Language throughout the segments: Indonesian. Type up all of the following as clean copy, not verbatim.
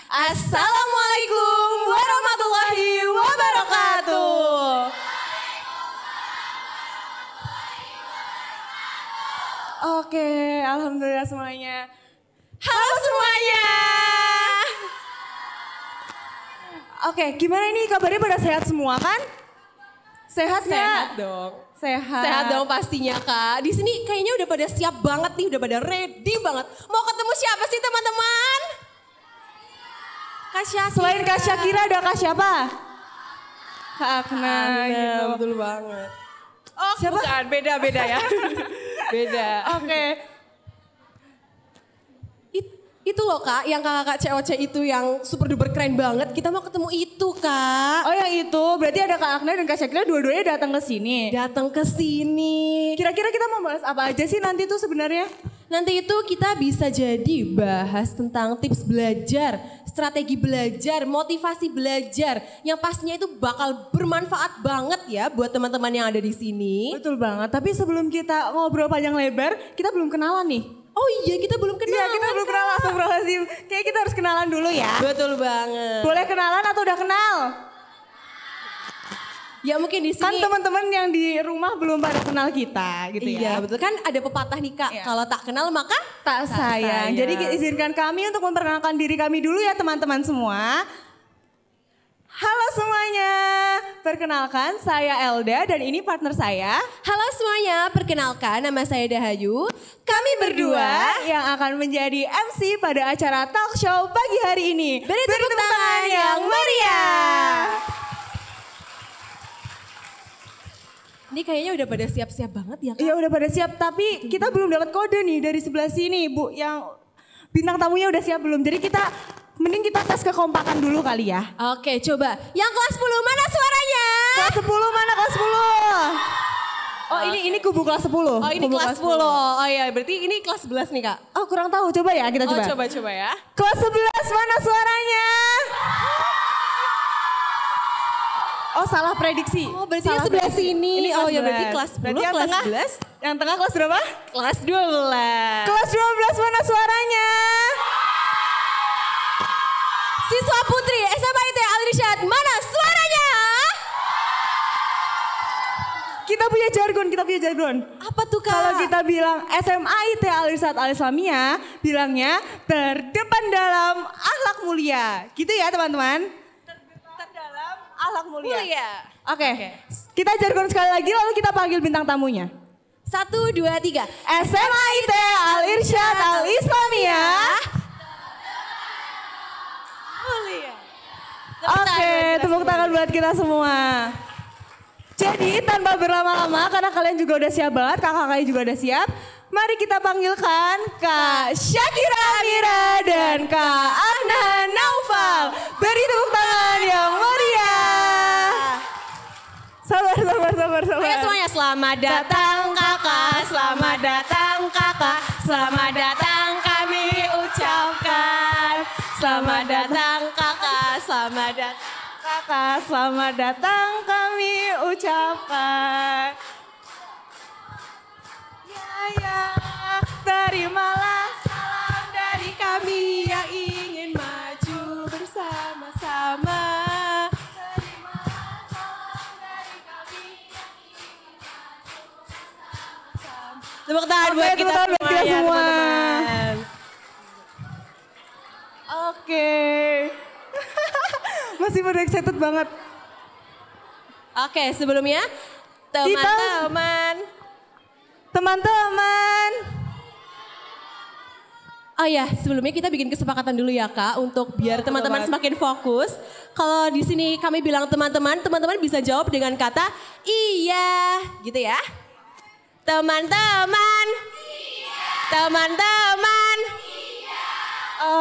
Assalamualaikum warahmatullahi wabarakatuh. Oke, alhamdulillah semuanya. Halo semuanya. Oke, gimana ini kabarnya pada sehat semua kan? Sehat nggak? Sehat dong. Sehat. Sehat dong pastinya Kak. Di sini kayaknya udah pada siap banget nih, udah pada ready banget. Mau ketemu siapa sih teman-teman? Kak Syakira. Selain Kak Syakira ada Kak siapa? Kak Akna gitu. Betul banget. Oh Siapa? bukan, beda ya. Beda. Oke. Itu loh Kak, yang kakak-kakak COC itu yang super duper keren banget. Kita mau ketemu itu Kak. Oh yang itu, berarti ada Kak Akna dan Kak Syakira dua-duanya datang ke sini. Datang ke sini. Kira-kira kita mau bahas apa aja sih nanti tuh sebenarnya? Nanti itu kita bisa jadi bahas tentang tips belajar, strategi belajar, motivasi belajar. Yang pastinya itu bakal bermanfaat banget ya buat teman-teman yang ada di sini. Betul banget, tapi sebelum kita ngobrol panjang lebar, kita belum kenalan nih. Oh iya kita belum kenalan. Iya kita belum kenalan, astagfirullahaladzim. Kayak kita harus kenalan dulu ya. Betul banget. Boleh kenalan atau udah kenal? Ya mungkin di sini. Kan teman-teman yang di rumah belum pada kenal kita gitu ya. Iya betul kan ada pepatah nih Kak. Iya. Kalau tak kenal maka Tak sayang. Jadi izinkan kami untuk memperkenalkan diri kami dulu ya teman-teman semua. Halo semuanya, perkenalkan saya Elda dan ini partner saya. Halo semuanya, perkenalkan nama saya Dahayu. Kami berdua yang akan menjadi MC pada acara talk show pagi hari ini. Beri tepuk tangan yang meriah. Ini kayaknya udah pada siap-siap banget ya Kak. Iya udah pada siap, tapi kita belum dapat kode nih dari sebelah sini Bu. Yang bintang tamunya udah siap belum? Jadi mending kita tes kekompakan dulu kali ya. Oke coba, yang kelas 10 mana suaranya? Kelas 10 mana kelas 10? Oh ini kubu kelas 10. Oh ini Kubu kelas 10. Oh iya berarti ini kelas 11 nih Kak. Oh kurang tahu, coba ya kita coba. Oh coba ya. Kelas 11 mana suaranya? Oh salah prediksi. Oh berarti salah yang sebelah prediksi. sini. Ini Oh kelas ya berarti 11. kelas 10, Berarti yang kelas tengah, 11. Yang tengah kelas berapa? Kelas 12. Kelas 12 mana suaranya? Siswa putri SMA IT Al Irsyad mana suaranya? Kita punya jargon. Apa tuh Kak? Kalau kita bilang SMA IT Al Irsyad Al Islamiyah, bilangnya terdepan dalam akhlak mulia. Gitu ya teman-teman. Terdepan dalam akhlak mulia. Oke. Kita jargon sekali lagi lalu kita panggil bintang tamunya. 1, 2, 3. SMA IT Al Irsyad Al Islamiyah. Oke, tepuk tangan buat kita semua. Jadi tanpa berlama-lama karena kalian juga udah siap banget, kakak-kakaknya juga udah siap. Mari kita panggilkan Kak Syakira Amira dan Kak Akna Naufal. Beri tepuk tangan yang meriah. Sabar. Ayo semuanya, selamat datang kakak, selamat datang kakak, selamat datang kami ucapkan. Selamat datang kakak, selamat datang. Kakak, selamat datang kami ucapkan. Ya, terimalah salam dari kami yang ingin maju bersama-sama. Terimalah salam dari kami yang ingin maju bersama-sama. Tepuk tangan buat kita semua ya teman-teman. Oke. Masih pada excited banget. Oke, sebelumnya teman-teman. Oh ya, sebelumnya kita bikin kesepakatan dulu ya Kak untuk biar teman-teman semakin fokus. Kalau di sini kami bilang teman-teman bisa jawab dengan kata iya, gitu ya. Teman-teman. Teman-teman.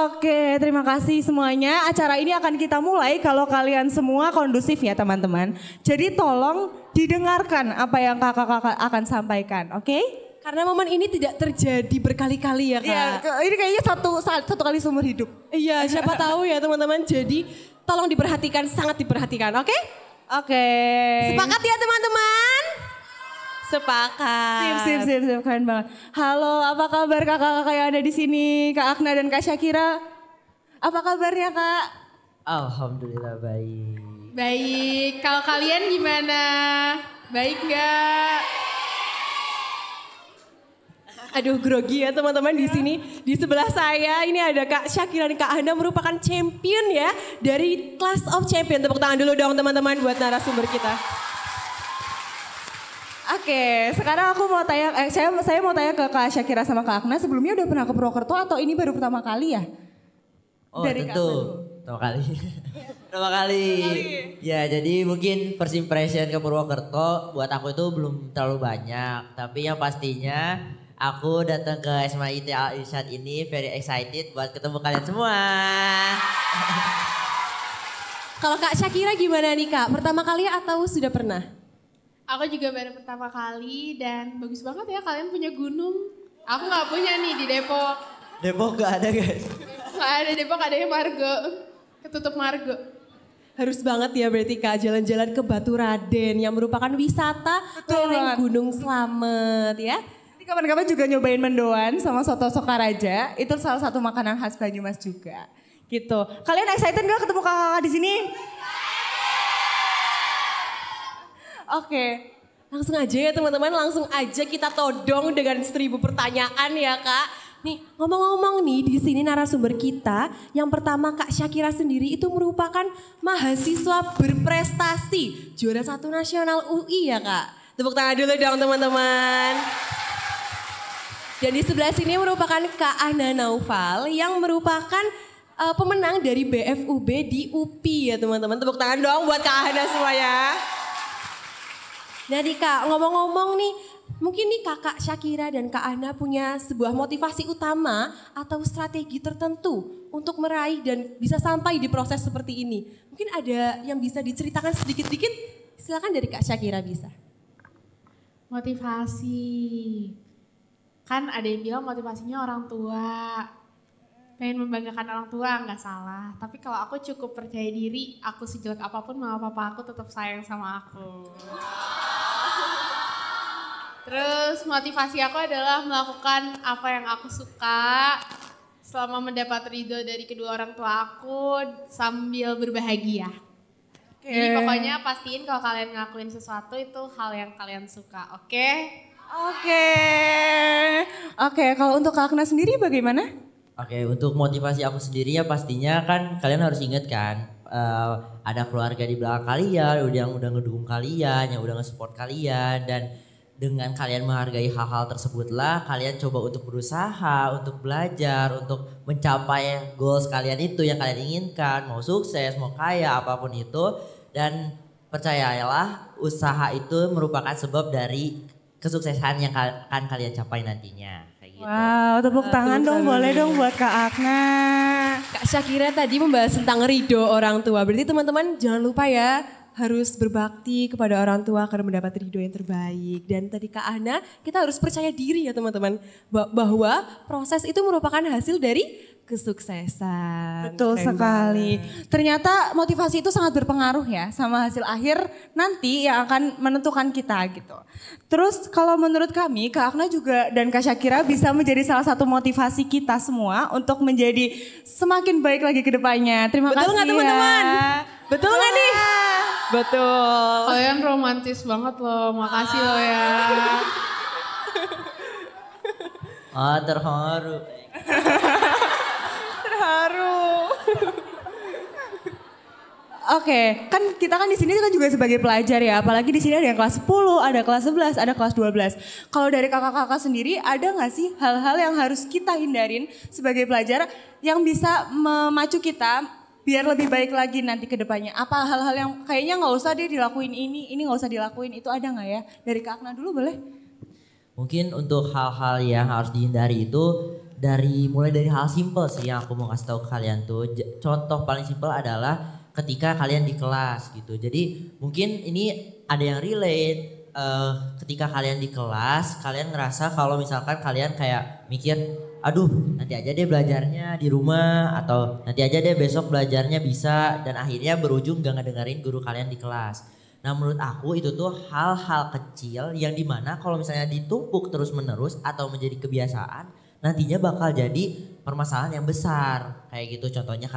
Oke, terima kasih semuanya. Acara ini akan kita mulai kalau kalian semua kondusif ya teman-teman. Jadi tolong didengarkan apa yang kakak-kakak akan sampaikan, oke? Karena momen ini tidak terjadi berkali-kali ya Kak. Iya, ini kayaknya satu kali seumur hidup. Iya, siapa tahu ya teman-teman. Jadi tolong diperhatikan, sangat diperhatikan, oke? Oke. Sepakat ya teman-teman? Sepakat. Sip, keren banget. Halo, apa kabar kakak-kakak yang ada di sini? Kak Akna dan Kak Syakira. Apa kabarnya Kak? Alhamdulillah baik. Baik, kalau kalian gimana? Baik nggak? Aduh grogi ya teman-teman di sini. Di sebelah saya ini ada Kak Syakira dan Kak Hana merupakan champion ya dari Class of Champion. Tepuk tangan dulu dong teman-teman buat narasumber kita. Oke, sekarang aku mau tanya, saya mau tanya ke Kak Syakira sama Kak Akna. Sebelumnya udah pernah ke Purwokerto atau ini baru pertama kali ya? Oh Dari Kak tentu, Akna pertama kali. Pertama kali. Ya jadi mungkin first impression ke Purwokerto buat aku itu belum terlalu banyak. Tapi yang pastinya aku datang ke SMIT Al Irsyad ini very excited buat ketemu kalian semua. Kalau Kak Syakira gimana nih Kak? Pertama kali atau sudah pernah? Aku juga baru pertama kali dan bagus banget ya kalian punya gunung. Aku nggak punya nih di Depok. Depok gak ada guys. Nggak ada Depok, adanya Margo. Ketutup Margo. Harus banget ya berarti Kak jalan-jalan ke Baturaden yang merupakan wisata lereng Gunung Slamet ya. Nanti kapan-kapan juga nyobain mendoan sama soto Sokaraja. Itu salah satu makanan khas Banyumas juga. Gitu. Kalian excited gak ketemu kakak-kakak di sini? Oke. Langsung aja ya teman-teman, langsung aja kita todong dengan 1000 pertanyaan ya Kak. Nih ngomong-ngomong nih di sini narasumber kita yang pertama Kak Syakira sendiri itu merupakan mahasiswa berprestasi juara 1 nasional UI ya Kak. Tepuk tangan dulu dong teman-teman. Dan di sebelah sini merupakan Kak Ana Naufal yang merupakan pemenang dari BFUB di UPI ya teman-teman. Tepuk tangan dong buat Kak Ana semuanya. Nah nih Kak, ngomong-ngomong nih, mungkin nih Kakak Syakira dan Kak Ana punya sebuah motivasi utama atau strategi tertentu untuk meraih dan bisa sampai di proses seperti ini. Mungkin ada yang bisa diceritakan sedikit-sedikit, silakan dari Kak Syakira bisa. Motivasi. Kan ada yang bilang motivasinya orang tua. Pengen membanggakan orang tua nggak salah. Tapi kalau aku cukup percaya diri, aku sejelek apapun mama papa aku tetap sayang sama aku. Terus motivasi aku adalah melakukan apa yang aku suka selama mendapat ridho dari kedua orang tua aku sambil berbahagia. Jadi pokoknya pastiin kalau kalian ngelakuin sesuatu itu hal yang kalian suka, oke? Oke, kalau untuk Kak Akna sendiri bagaimana? Oke, untuk motivasi aku sendiri ya pastinya kan kalian harus ingat kan ada keluarga di belakang kalian yang udah ngedukung kalian, yang udah nge-support kalian dan dengan kalian menghargai hal-hal tersebutlah kalian coba untuk berusaha, untuk belajar, untuk mencapai goals kalian itu yang kalian inginkan, mau sukses, mau kaya, apapun itu dan percayalah usaha itu merupakan sebab dari kesuksesan yang akan kalian capai nantinya. Kayak gitu. Wow, tepuk tangan dong, boleh dong buat Kak Akna. Kak Syakira tadi membahas tentang ridho orang tua. Berarti teman-teman jangan lupa ya harus berbakti kepada orang tua karena mendapat ridho yang terbaik. Dan tadi Kak Ana, kita harus percaya diri ya teman-teman bahwa proses itu merupakan hasil dari kesuksesan. Betul Keren sekali. banget. Ternyata motivasi itu sangat berpengaruh ya sama hasil akhir nanti yang akan menentukan kita gitu. Terus kalau menurut kami Kak Akna juga dan Kak Syakira bisa menjadi salah satu motivasi kita semua untuk menjadi semakin baik lagi ke depannya. Terima Betul kasih nggak teman-teman? Betul nggak nih? Betul. Kalian romantis banget loh, makasih loh ya. Terharu. Terharu. Oke, kan kita kan di sini kan juga sebagai pelajar ya, apalagi di sini ada yang kelas 10, ada kelas 11, ada kelas 12. Kalau dari kakak-kakak sendiri ada nggak sih hal-hal yang harus kita hindarin sebagai pelajar yang bisa memacu kita biar lebih baik lagi nanti ke depannya? Apa hal-hal yang kayaknya nggak usah deh dilakuin ini nggak usah dilakuin, itu ada nggak ya? Dari Kak Akna dulu boleh? Mungkin untuk hal-hal yang harus dihindari itu mulai dari hal simpel sih yang aku mau kasih tahu ke kalian tuh. Contoh paling simpel adalah ketika kalian di kelas gitu. Jadi mungkin ini ada yang relate ketika kalian di kelas kalian ngerasa kalau misalkan kalian kayak mikir aduh nanti aja deh belajarnya di rumah atau nanti aja deh besok belajarnya bisa dan akhirnya berujung gak ngedengerin guru kalian di kelas. Nah menurut aku itu tuh hal-hal kecil yang dimana kalau misalnya ditumpuk terus menerus atau menjadi kebiasaan nantinya bakal jadi permasalahan yang besar kayak gitu. Contohnya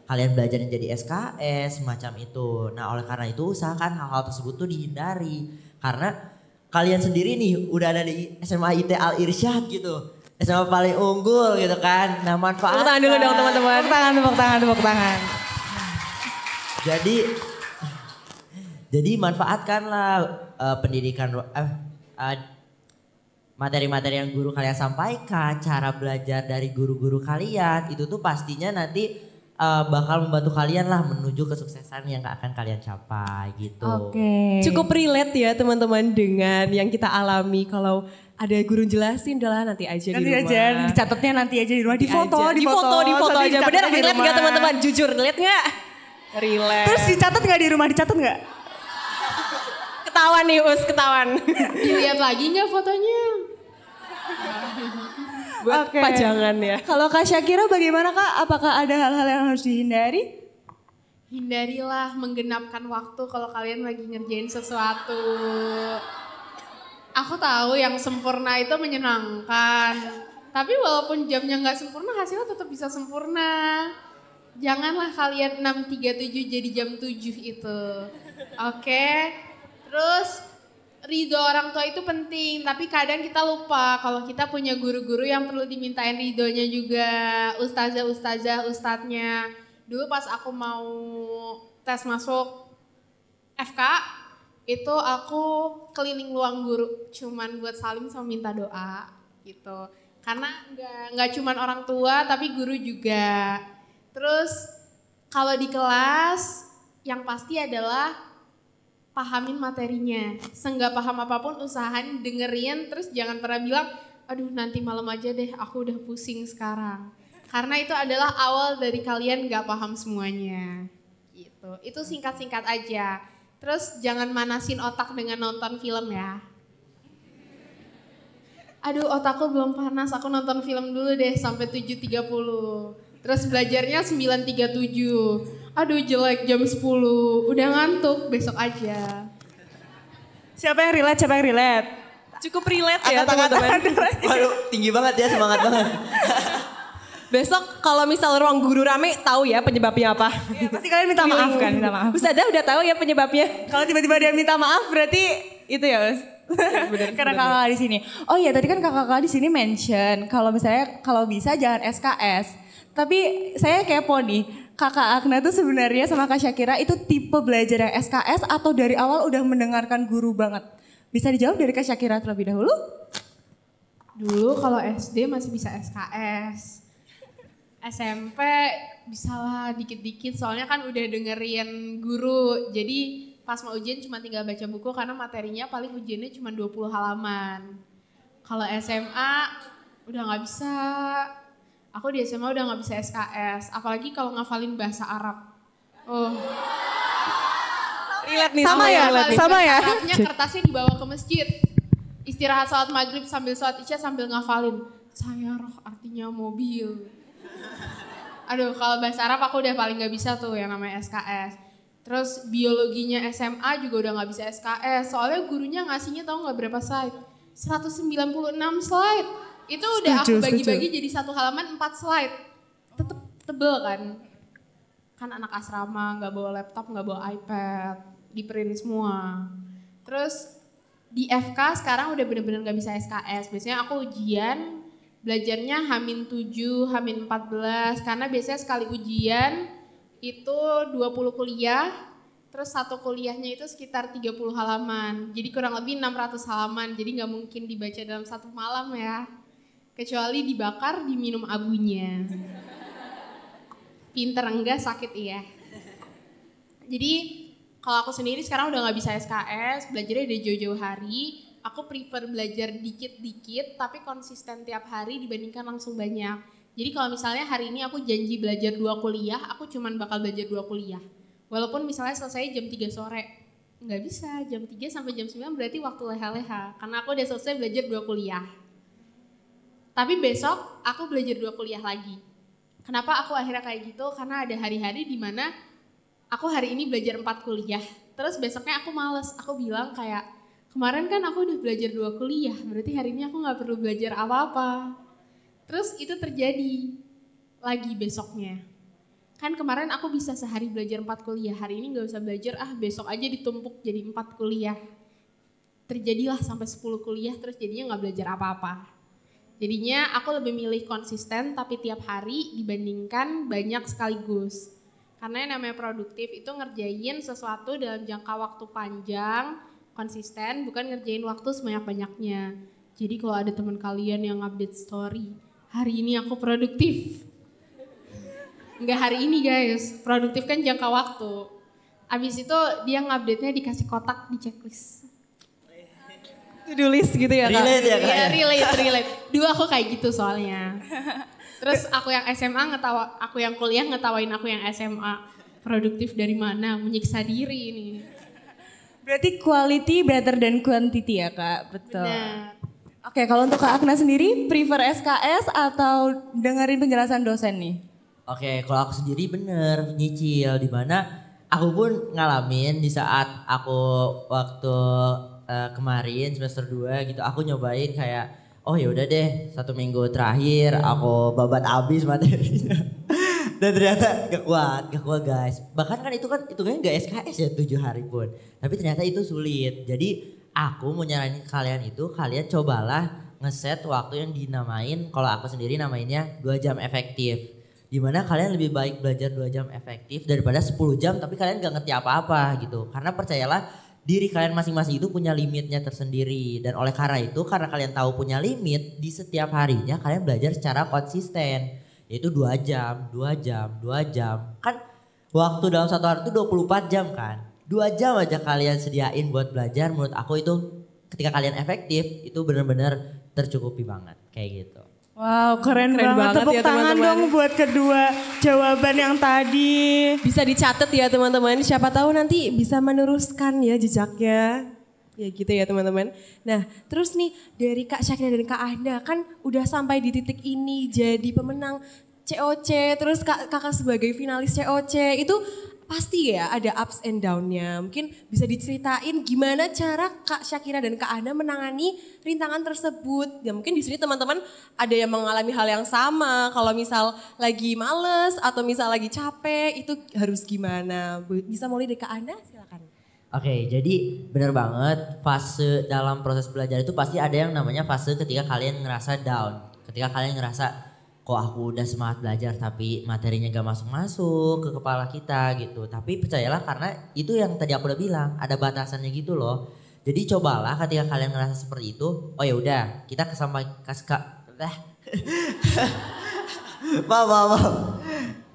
kalian belajar jadi SKS semacam itu. Nah oleh karena itu usahakan hal-hal tersebut tuh dihindari karena kalian sendiri nih udah ada di SMA IT Al Irsyad gitu. SMA paling unggul gitu kan. Nah manfaatkan. Tepuk tangan dulu dong teman-teman. Tepuk tangan. Jadi manfaatkanlah pendidikan materi-materi yang guru kalian sampaikan, cara belajar dari guru-guru kalian itu tuh pastinya nanti bakal membantu kalian lah menuju kesuksesan yang akan kalian capai gitu. Oke. Cukup relate ya teman-teman dengan yang kita alami. Kalau ada guru jelasin udahlah nanti aja Nanti di rumah. aja, dicatatnya nanti aja di rumah. Di foto aja. Bener di relate rumah. gak teman-teman? Jujur relate gak? Relate. Terus dicatat gak di rumah? Dicatat gak? Ketahuan nih ketahuan. Dilihat lagi nggak fotonya? Buat Oke. pajangan ya. Kalau Kak Syakira bagaimana Kak? Apakah ada hal-hal yang harus dihindari? Hindarilah menggenapkan waktu kalau kalian lagi ngerjain sesuatu. Aku tahu yang sempurna itu menyenangkan. Tapi walaupun jamnya nggak sempurna, hasilnya tetap bisa sempurna. Janganlah kalian 6.37 jadi jam 7 itu. Oke? Terus ridho orang tua itu penting, tapi kadang kita lupa kalau kita punya guru-guru yang perlu dimintain ridhonya juga, ustadznya. Dulu pas aku mau tes masuk FK, itu aku keliling ruang guru, cuman buat salim sama minta doa gitu. Karena nggak cuman orang tua, tapi guru juga. Terus kalau di kelas, yang pasti adalah pahamin materinya. Seenggak paham apapun usahain dengerin, terus jangan pernah bilang, aduh nanti malam aja deh aku udah pusing sekarang. Karena itu adalah awal dari kalian gak paham semuanya. Gitu. Itu singkat-singkat aja. Terus jangan manasin otak dengan nonton film ya. Aduh otakku belum panas, aku nonton film dulu deh sampai 7.30. Terus belajarnya 9.37. Aduh jelek jam 10, udah ngantuk, besok aja. Siapa yang relate? Cukup relate ya teman-teman. Waduh tinggi banget ya, semangat banget. Besok kalau misal ruang guru rame tahu ya penyebabnya apa. Ya, pasti kalian minta maaf kan, minta maaf. Ustazah udah tahu ya penyebabnya. Kalau tiba-tiba dia minta maaf berarti itu ya Us. Karena kakak di sini. Oh iya tadi kan kakak di sini mention kalau misalnya kalau bisa jangan SKS. Tapi saya kepo nih. Kakak Akna tuh sebenarnya sama Kak Syakira itu tipe belajar yang SKS atau dari awal udah mendengarkan guru banget? Bisa dijawab dari Kak Syakira terlebih dahulu? Dulu kalau SD masih bisa SKS. SMP bisa lah dikit-dikit soalnya kan udah dengerin guru. Jadi pas mau ujian cuma tinggal baca buku karena materinya paling ujiannya cuma 20 halaman. Kalau SMA udah gak bisa. Aku di SMA udah gak bisa SKS, apalagi kalau ngafalin bahasa Arab. Oh. Relate nih Sama ya, relate nih. sama ya. Arabnya kertasnya dibawa ke masjid. Istirahat sholat maghrib sambil sholat isya sambil ngafalin. Sayyarah artinya mobil. Aduh kalau bahasa Arab aku udah paling gak bisa tuh yang namanya SKS. Terus biologinya SMA juga udah gak bisa SKS. Soalnya gurunya ngasihnya tahu gak berapa slide? 196 slide. Itu udah aku bagi-bagi jadi satu halaman 4 slide. Tetep tebel kan. Kan anak asrama gak bawa laptop, gak bawa iPad. Di print semua. Terus di FK sekarang udah bener-bener gak bisa SKS. Biasanya aku ujian belajarnya H-7, H-14. Karena biasanya sekali ujian itu 20 kuliah. Terus satu kuliahnya itu sekitar 30 halaman. Jadi kurang lebih 600 halaman. Jadi gak mungkin dibaca dalam satu malam ya. Kecuali dibakar, diminum abunya. Pinter enggak, sakit iya. Jadi kalau aku sendiri sekarang udah gak bisa SKS, belajarnya dari jauh-jauh hari. Aku prefer belajar dikit-dikit tapi konsisten tiap hari dibandingkan langsung banyak. Jadi kalau misalnya hari ini aku janji belajar 2 kuliah, aku cuman bakal belajar 2 kuliah. Walaupun misalnya selesai jam 3 sore. Nggak bisa, jam 3 sampai jam 9 berarti waktu leha-leha. Karena aku udah selesai belajar 2 kuliah. Tapi besok aku belajar 2 kuliah lagi. Kenapa aku akhirnya kayak gitu? Karena ada hari-hari di mana aku hari ini belajar 4 kuliah. Terus besoknya aku males. Aku bilang kayak, kemarin kan aku udah belajar 2 kuliah. Berarti hari ini aku gak perlu belajar apa-apa. Terus itu terjadi. lagi besoknya. Kan kemarin aku bisa sehari belajar 4 kuliah, hari ini gak usah belajar, besok aja ditumpuk jadi 4 kuliah. Terjadilah sampai 10 kuliah terus jadinya gak belajar apa-apa. Jadinya aku lebih milih konsisten tapi tiap hari dibandingkan banyak sekaligus. Karena yang namanya produktif itu ngerjain sesuatu dalam jangka waktu panjang, konsisten, bukan ngerjain waktu sebanyak-banyaknya. Jadi kalau ada teman kalian yang update story, hari ini aku produktif. Enggak hari ini guys, produktif kan jangka waktu. Abis itu dia ngupdate-nya dikasih kotak di checklist. To-do list gitu ya Kak? Relate ya Kak? Iya, relate. Dulu aku kayak gitu soalnya. Terus aku yang SMA aku yang kuliah ngetawain aku yang SMA. Produktif dari mana? Menyiksa diri ini. Berarti quality better than quantity ya Kak? Betul. Benar. Oke, kalau untuk Kak Akna sendiri, prefer SKS atau dengerin penjelasan dosen nih? Oke, kalau aku sendiri bener nyicil, dimana aku pun ngalamin di saat aku waktu kemarin semester 2 gitu, aku nyobain kayak oh yaudah deh 1 minggu terakhir aku babat abis materinya. Dan ternyata gak kuat guys. Bahkan kan itu hitungannya gak SKS ya 7 hari pun. Tapi ternyata itu sulit. Jadi aku mau nyaranin kalian itu, kalian cobalah ngeset waktu yang dinamain, kalau aku sendiri namainnya 2 jam efektif. Dimana kalian lebih baik belajar 2 jam efektif daripada 10 jam tapi kalian gak ngerti apa-apa gitu. Karena percayalah diri kalian masing-masing itu punya limitnya tersendiri. Dan oleh karena itu, karena kalian tahu punya limit, di setiap harinya kalian belajar secara konsisten. Yaitu 2 jam. Kan waktu dalam satu hari itu 24 jam kan. 2 jam aja kalian sediain buat belajar, menurut aku itu ketika kalian efektif itu benar-benar tercukupi banget kayak gitu. Wow, keren banget. Tepuk ya, tangan teman-teman. dong buat kedua jawaban yang tadi. Bisa dicatat ya teman-teman, siapa tahu nanti bisa meneruskan ya jejaknya. Ya gitu ya teman-teman. Nah terus nih dari Kak Syakira dan Kak Ahna kan udah sampai di titik ini jadi pemenang COC, terus kakak sebagai finalis COC itu pasti ya ada ups and down-nya. Mungkin bisa diceritain gimana cara Kak Syakira dan Kak Ahna menangani rintangan tersebut. Ya mungkin di sini teman-teman ada yang mengalami hal yang sama. Kalau misal lagi males atau misal lagi capek itu harus gimana? Bisa mulai dari Kak Ahna silakan. Oke, jadi benar banget fase dalam proses belajar itu pasti ada yang namanya fase ketika kalian ngerasa down. Ketika kalian ngerasa kok aku udah semangat belajar tapi materinya gak masuk-masuk ke kepala kita gitu. Tapi percayalah karena itu yang tadi aku udah bilang, ada batasannya gitu loh. Jadi cobalah ketika kalian ngerasa seperti itu, oh ya udah kita maaf.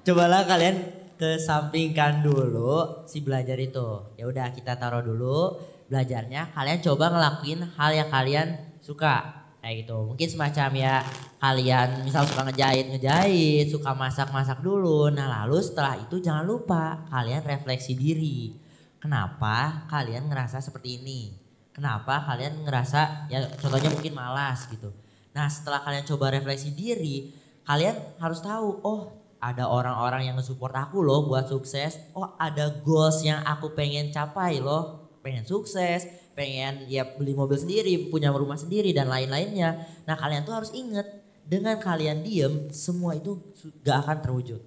Cobalah kalian kesampingkan dulu si belajar itu. Ya udah kita taruh dulu belajarnya, kalian coba ngelakuin hal yang kalian suka. Kayak gitu, mungkin semacam ya kalian misal suka ngejahit, suka masak dulu. Nah lalu setelah itu jangan lupa kalian refleksi diri. Kenapa kalian ngerasa seperti ini? Kenapa kalian ngerasa ya contohnya mungkin malas gitu. Nah setelah kalian coba refleksi diri, kalian harus tahu oh ada orang-orang yang nge-support aku loh buat sukses. Oh ada goals yang aku pengen capai loh, pengen sukses, pengen ya beli mobil sendiri, punya rumah sendiri dan lain-lainnya. Nah kalian tuh harus ingat dengan kalian diem semua itu gak akan terwujud.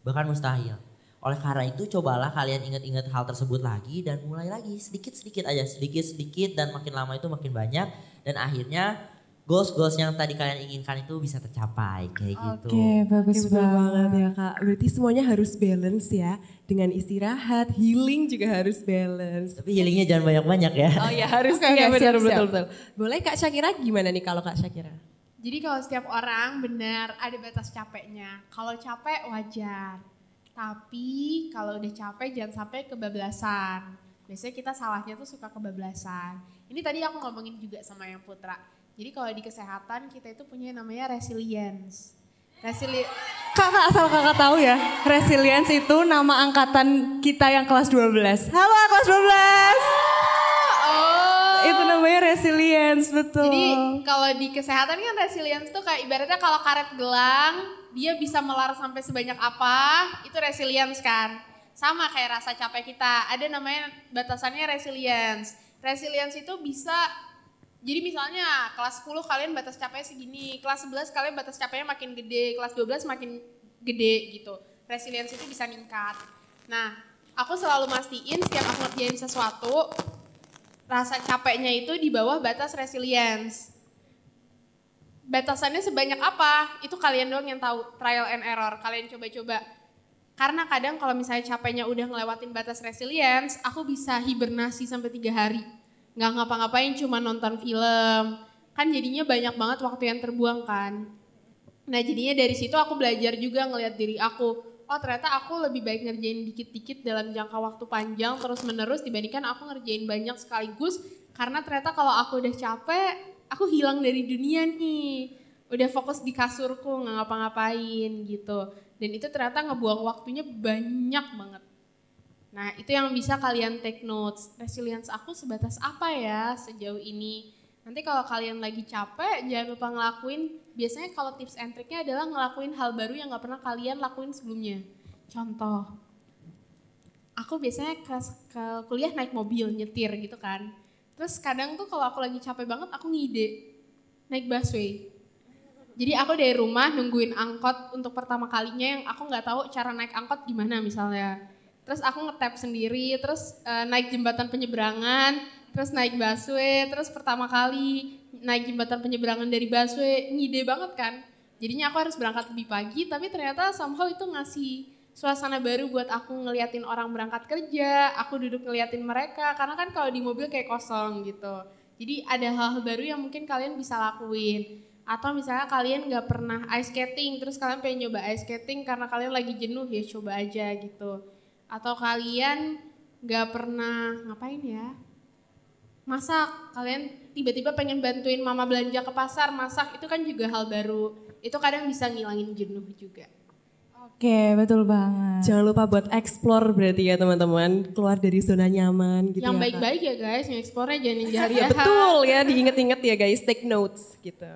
Bahkan mustahil. Oleh karena itu cobalah kalian ingat-ingat hal tersebut lagi dan mulai lagi sedikit-sedikit aja. Sedikit-sedikit dan makin lama itu makin banyak. Dan akhirnya goals-goals yang tadi kalian inginkan itu bisa tercapai kayak gitu. Oke, bagus banget ya Kak. Berarti semuanya harus balance ya. Dengan istirahat, healing juga harus balance. Tapi healingnya jangan banyak-banyak ya. Oh ya harus Oke, ya benar siap. betul. Boleh Kak Syakira gimana nih kalau Kak Syakira? Jadi kalau setiap orang benar ada batas capeknya. Kalau capek wajar. Tapi kalau udah capek jangan sampai kebablasan. Biasanya kita salahnya tuh suka kebablasan. Ini tadi aku ngomongin juga sama yang Putra. Jadi kalau di kesehatan kita itu punya namanya resilience. Kakak asal kakak tahu ya, resilience itu nama angkatan kita yang kelas 12. Halo kelas 12. Oh. Itu namanya resilience, betul. Jadi kalau di kesehatan kan resilience tuh kayak ibaratnya kalau karet gelang, dia bisa melar sampai sebanyak apa, itu resilience kan. Sama kayak rasa capek kita, ada namanya batasannya resilience. Resilience itu bisa, jadi misalnya kelas 10 kalian batas capeknya segini, kelas 11 kalian batas capeknya makin gede, kelas 12 makin gede gitu. Resilience itu bisa meningkat. Nah, aku selalu mastiin setiap aku ngerjain sesuatu, rasa capeknya itu di bawah batas resilience. Batasannya sebanyak apa? Itu kalian doang yang tahu, trial and error. Kalian coba-coba. Karena kadang kalau misalnya capeknya udah ngelewatin batas resilience, aku bisa hibernasi sampai 3 hari. Nggak ngapa-ngapain, cuma nonton film. Kan jadinya banyak banget waktu yang terbuang kan. Nah jadinya dari situ aku belajar juga ngelihat diri aku. Oh ternyata aku lebih baik ngerjain dikit-dikit dalam jangka waktu panjang terus menerus dibandingkan aku ngerjain banyak sekaligus. Karena ternyata kalau aku udah capek, aku hilang dari dunia nih. Udah fokus di kasurku, nggak ngapa-ngapain gitu. Dan itu ternyata ngebuang waktunya banyak banget. Nah itu yang bisa kalian take notes. Resilience aku sebatas apa ya sejauh ini. Nanti kalau kalian lagi capek, jangan lupa ngelakuin. Biasanya kalau tips and triknya adalah ngelakuin hal baru yang gak pernah kalian lakuin sebelumnya. Contoh, aku biasanya ke kuliah naik mobil, nyetir gitu kan. Terus kadang tuh kalau aku lagi capek banget, aku ngide naik busway. Jadi aku dari rumah nungguin angkot untuk pertama kalinya yang aku gak tahu cara naik angkot gimana misalnya. Terus aku nge-tap sendiri, terus naik jembatan penyeberangan, terus naik busway, terus pertama kali naik jembatan penyeberangan dari busway, ngide banget kan. Jadinya aku harus berangkat lebih pagi, tapi ternyata somehow itu ngasih suasana baru buat aku ngeliatin orang berangkat kerja, aku duduk ngeliatin mereka, karena kan kalau di mobil kayak kosong gitu. Jadi ada hal-hal baru yang mungkin kalian bisa lakuin. Atau misalnya kalian gak pernah ice skating, terus kalian pengen nyoba ice skating karena kalian lagi jenuh, ya coba aja gitu. Atau kalian gak pernah ngapain ya, masak, kalian tiba-tiba pengen bantuin mama belanja ke pasar, masak, itu kan juga hal baru. Itu kadang bisa ngilangin jenuh juga. Oke, betul banget. Jangan lupa buat explore berarti ya teman-teman, keluar dari zona nyaman gitu. Yang ya, baik-baik ya guys, yang explore-nya jangan yang jahariah. Betul ya, diinget-inget ya guys, take notes gitu.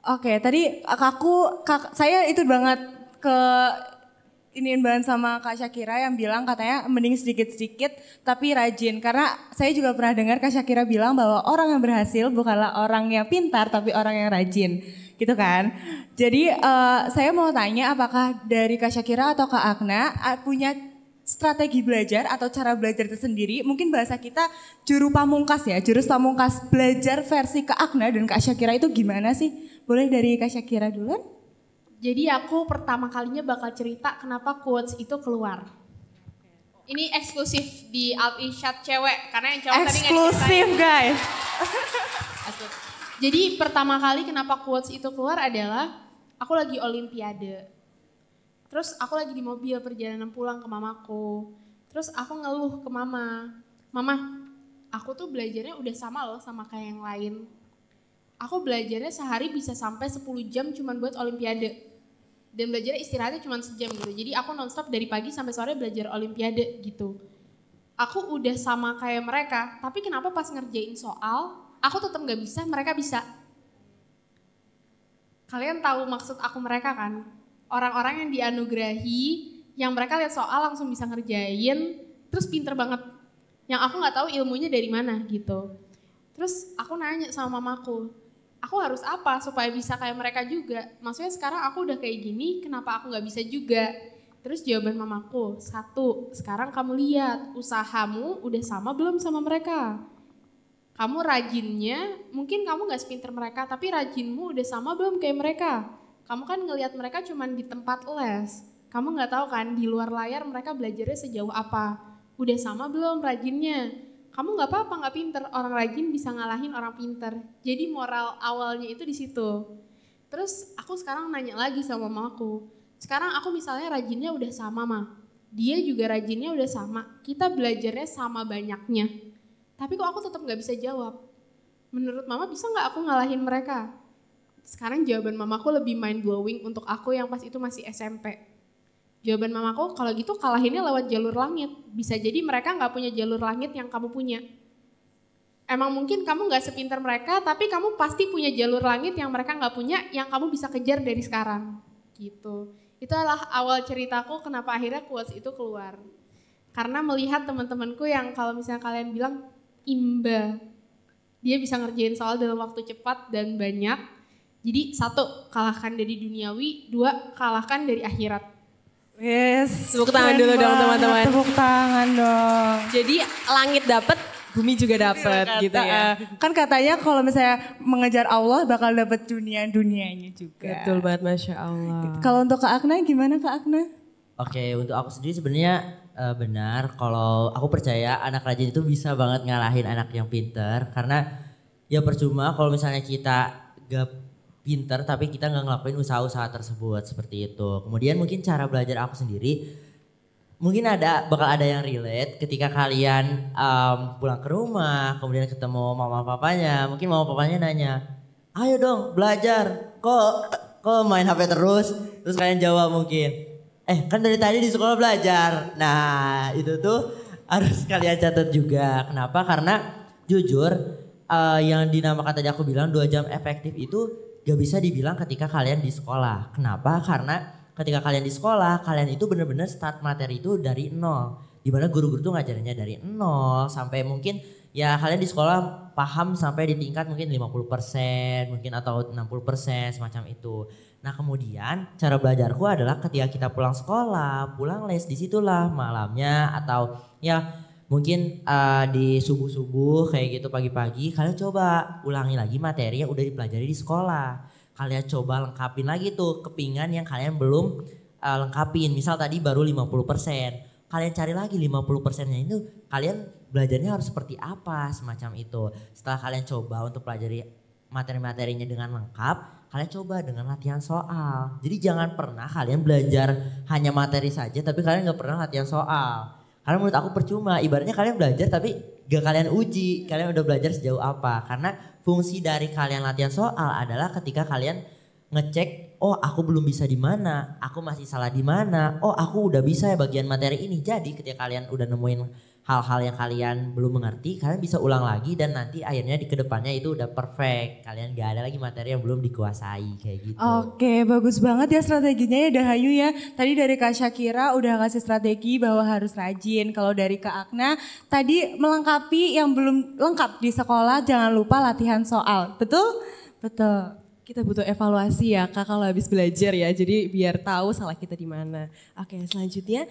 Oke, tadi saya itu banget ke iniin banget sama Kak Syakira yang bilang katanya mending sedikit-sedikit tapi rajin. Karena saya juga pernah dengar Kak Syakira bilang bahwa orang yang berhasil bukanlah orang yang pintar tapi orang yang rajin. Gitu kan. Jadi saya mau tanya apakah dari Kak Syakira atau Kak Agna punya strategi belajar atau cara belajar tersendiri. Mungkin bahasa kita jurus pamungkas belajar versi Kak Agna dan Kak Syakira itu gimana sih? Boleh dari Kak Syakira duluan? Jadi aku pertama kalinya bakal cerita kenapa quotes itu keluar. Ini eksklusif di Alt Irsyad cewek karena yang cowok tadi nggak eksklusif guys. Jadi pertama kali kenapa quotes itu keluar adalah aku lagi olimpiade. Terus aku lagi di mobil perjalanan pulang ke mamaku. Terus aku ngeluh ke mama. Mama, aku tuh belajarnya udah sama loh sama kayak yang lain. Aku belajarnya sehari bisa sampai 10 jam cuman buat olimpiade. Dan belajar istirahatnya cuma sejam gitu. Jadi aku nonstop dari pagi sampai sore belajar olimpiade gitu. Aku udah sama kayak mereka, tapi kenapa pas ngerjain soal, aku tetap gak bisa, mereka bisa. Kalian tahu maksud aku mereka kan? Orang-orang yang dianugerahi, yang mereka lihat soal langsung bisa ngerjain, terus pinter banget. Yang aku gak tahu ilmunya dari mana gitu. Terus aku nanya sama mamaku, aku harus apa supaya bisa kayak mereka juga? Maksudnya sekarang aku udah kayak gini, kenapa aku gak bisa juga? Terus jawaban mamaku, 1, sekarang kamu lihat usahamu udah sama belum sama mereka? Kamu rajinnya, mungkin kamu gak sepinter mereka, tapi rajinmu udah sama belum kayak mereka? Kamu kan ngelihat mereka cuman di tempat les. Kamu gak tahu kan di luar layar mereka belajarnya sejauh apa? Udah sama belum rajinnya? Kamu nggak apa-apa nggak pinter, orang rajin bisa ngalahin orang pinter. Jadi moral awalnya itu di situ. Terus aku sekarang nanya lagi sama mamaku. Sekarang aku misalnya rajinnya udah sama mah, dia juga rajinnya udah sama. Kita belajarnya sama banyaknya. Tapi kok aku tetap nggak bisa jawab. Menurut mama bisa nggak aku ngalahin mereka? Sekarang jawaban mamaku lebih mind blowing untuk aku yang pas itu masih SMP. Jawaban mamaku, kalau gitu kalahinnya lewat jalur langit. Bisa jadi mereka gak punya jalur langit yang kamu punya. Emang mungkin kamu gak sepintar mereka, tapi kamu pasti punya jalur langit yang mereka gak punya, yang kamu bisa kejar dari sekarang. Gitu. Itu adalah awal ceritaku kenapa akhirnya quotes itu keluar. Karena melihat teman-temanku yang kalau misalnya kalian bilang imba. Dia bisa ngerjain soal dalam waktu cepat dan banyak. Jadi 1, kalahkan dari duniawi, 2, kalahkan dari akhirat. Yes. Tepuk tangan dulu dong teman-teman. Tepuk tangan dong. Jadi langit dapat, bumi juga dapat gitu ya. Kan katanya kalau misalnya mengejar Allah bakal dapat dunianya juga. Betul banget, Masya Allah. Kalau untuk Kak Akna gimana Kak Akna? Oke, untuk aku sendiri sebenarnya benar kalau aku percaya anak rajin itu bisa banget ngalahin anak yang pinter karena ya percuma kalau misalnya kita gak pinter tapi kita nggak ngelakuin usaha-usaha tersebut seperti itu. Kemudian mungkin cara belajar aku sendiri mungkin bakal ada yang relate ketika kalian pulang ke rumah kemudian ketemu mama papanya, mungkin mama papanya nanya, ayo dong belajar, kok main HP terus kalian jawab mungkin, kan dari tadi di sekolah belajar. Nah itu tuh harus kalian catat juga. Kenapa? Karena jujur yang dinamakan tadi aku bilang 2 jam efektif itu gak bisa dibilang ketika kalian di sekolah. Kenapa? Karena ketika kalian di sekolah, kalian itu benar-benar start materi itu dari nol. Dimana guru-guru tuh ngajarinnya dari nol sampai mungkin ya kalian di sekolah paham sampai di tingkat mungkin 50% mungkin atau 60% semacam itu. Nah kemudian cara belajarku adalah ketika kita pulang sekolah, pulang les, disitulah malamnya atau ya mungkin di subuh-subuh kayak gitu pagi-pagi kalian coba ulangi lagi materi yang udah dipelajari di sekolah. Kalian coba lengkapin lagi tuh kepingan yang kalian belum lengkapin. Misal tadi baru 50%. Kalian cari lagi 50%-nya itu kalian belajarnya harus seperti apa semacam itu. Setelah kalian coba untuk pelajari materi-materinya dengan lengkap, kalian coba dengan latihan soal. Jadi jangan pernah kalian belajar hanya materi saja tapi kalian gak pernah latihan soal. Karena menurut aku percuma, ibaratnya kalian belajar tapi gak kalian uji, kalian udah belajar sejauh apa. Karena fungsi dari kalian latihan soal adalah ketika kalian ngecek, oh aku belum bisa di mana, aku masih salah di mana, oh aku udah bisa ya bagian materi ini. Jadi ketika kalian udah nemuin hal-hal yang kalian belum mengerti, kalian bisa ulang lagi dan nanti akhirnya di kedepannya itu udah perfect. Kalian gak ada lagi materi yang belum dikuasai kayak gitu. Oke, bagus banget ya strateginya ya Dahayu ya. Tadi dari Kak Syakira udah kasih strategi bahwa harus rajin. Kalau dari Kak Akna tadi melengkapi yang belum lengkap di sekolah, jangan lupa latihan soal. Betul? Betul. Kita butuh evaluasi ya Kak kalau habis belajar ya. Jadi biar tahu salah kita di mana. Oke, selanjutnya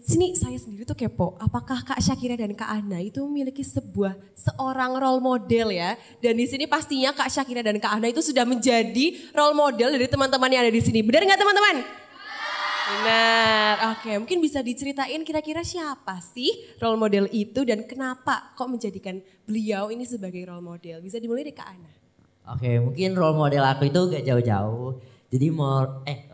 sini saya sendiri tuh kepo, apakah Kak Syakira dan Kak Ana itu memiliki seorang role model ya? Dan di sini pastinya Kak Syakira dan Kak Ana itu sudah menjadi role model dari teman-teman yang ada di sini. Benar nggak teman-teman? Benar. Oke, mungkin bisa diceritain kira-kira siapa sih role model itu dan kenapa kok menjadikan beliau ini sebagai role model? Bisa dimulai dari Kak Ana. Oke, mungkin role model aku itu gak jauh-jauh. Jadi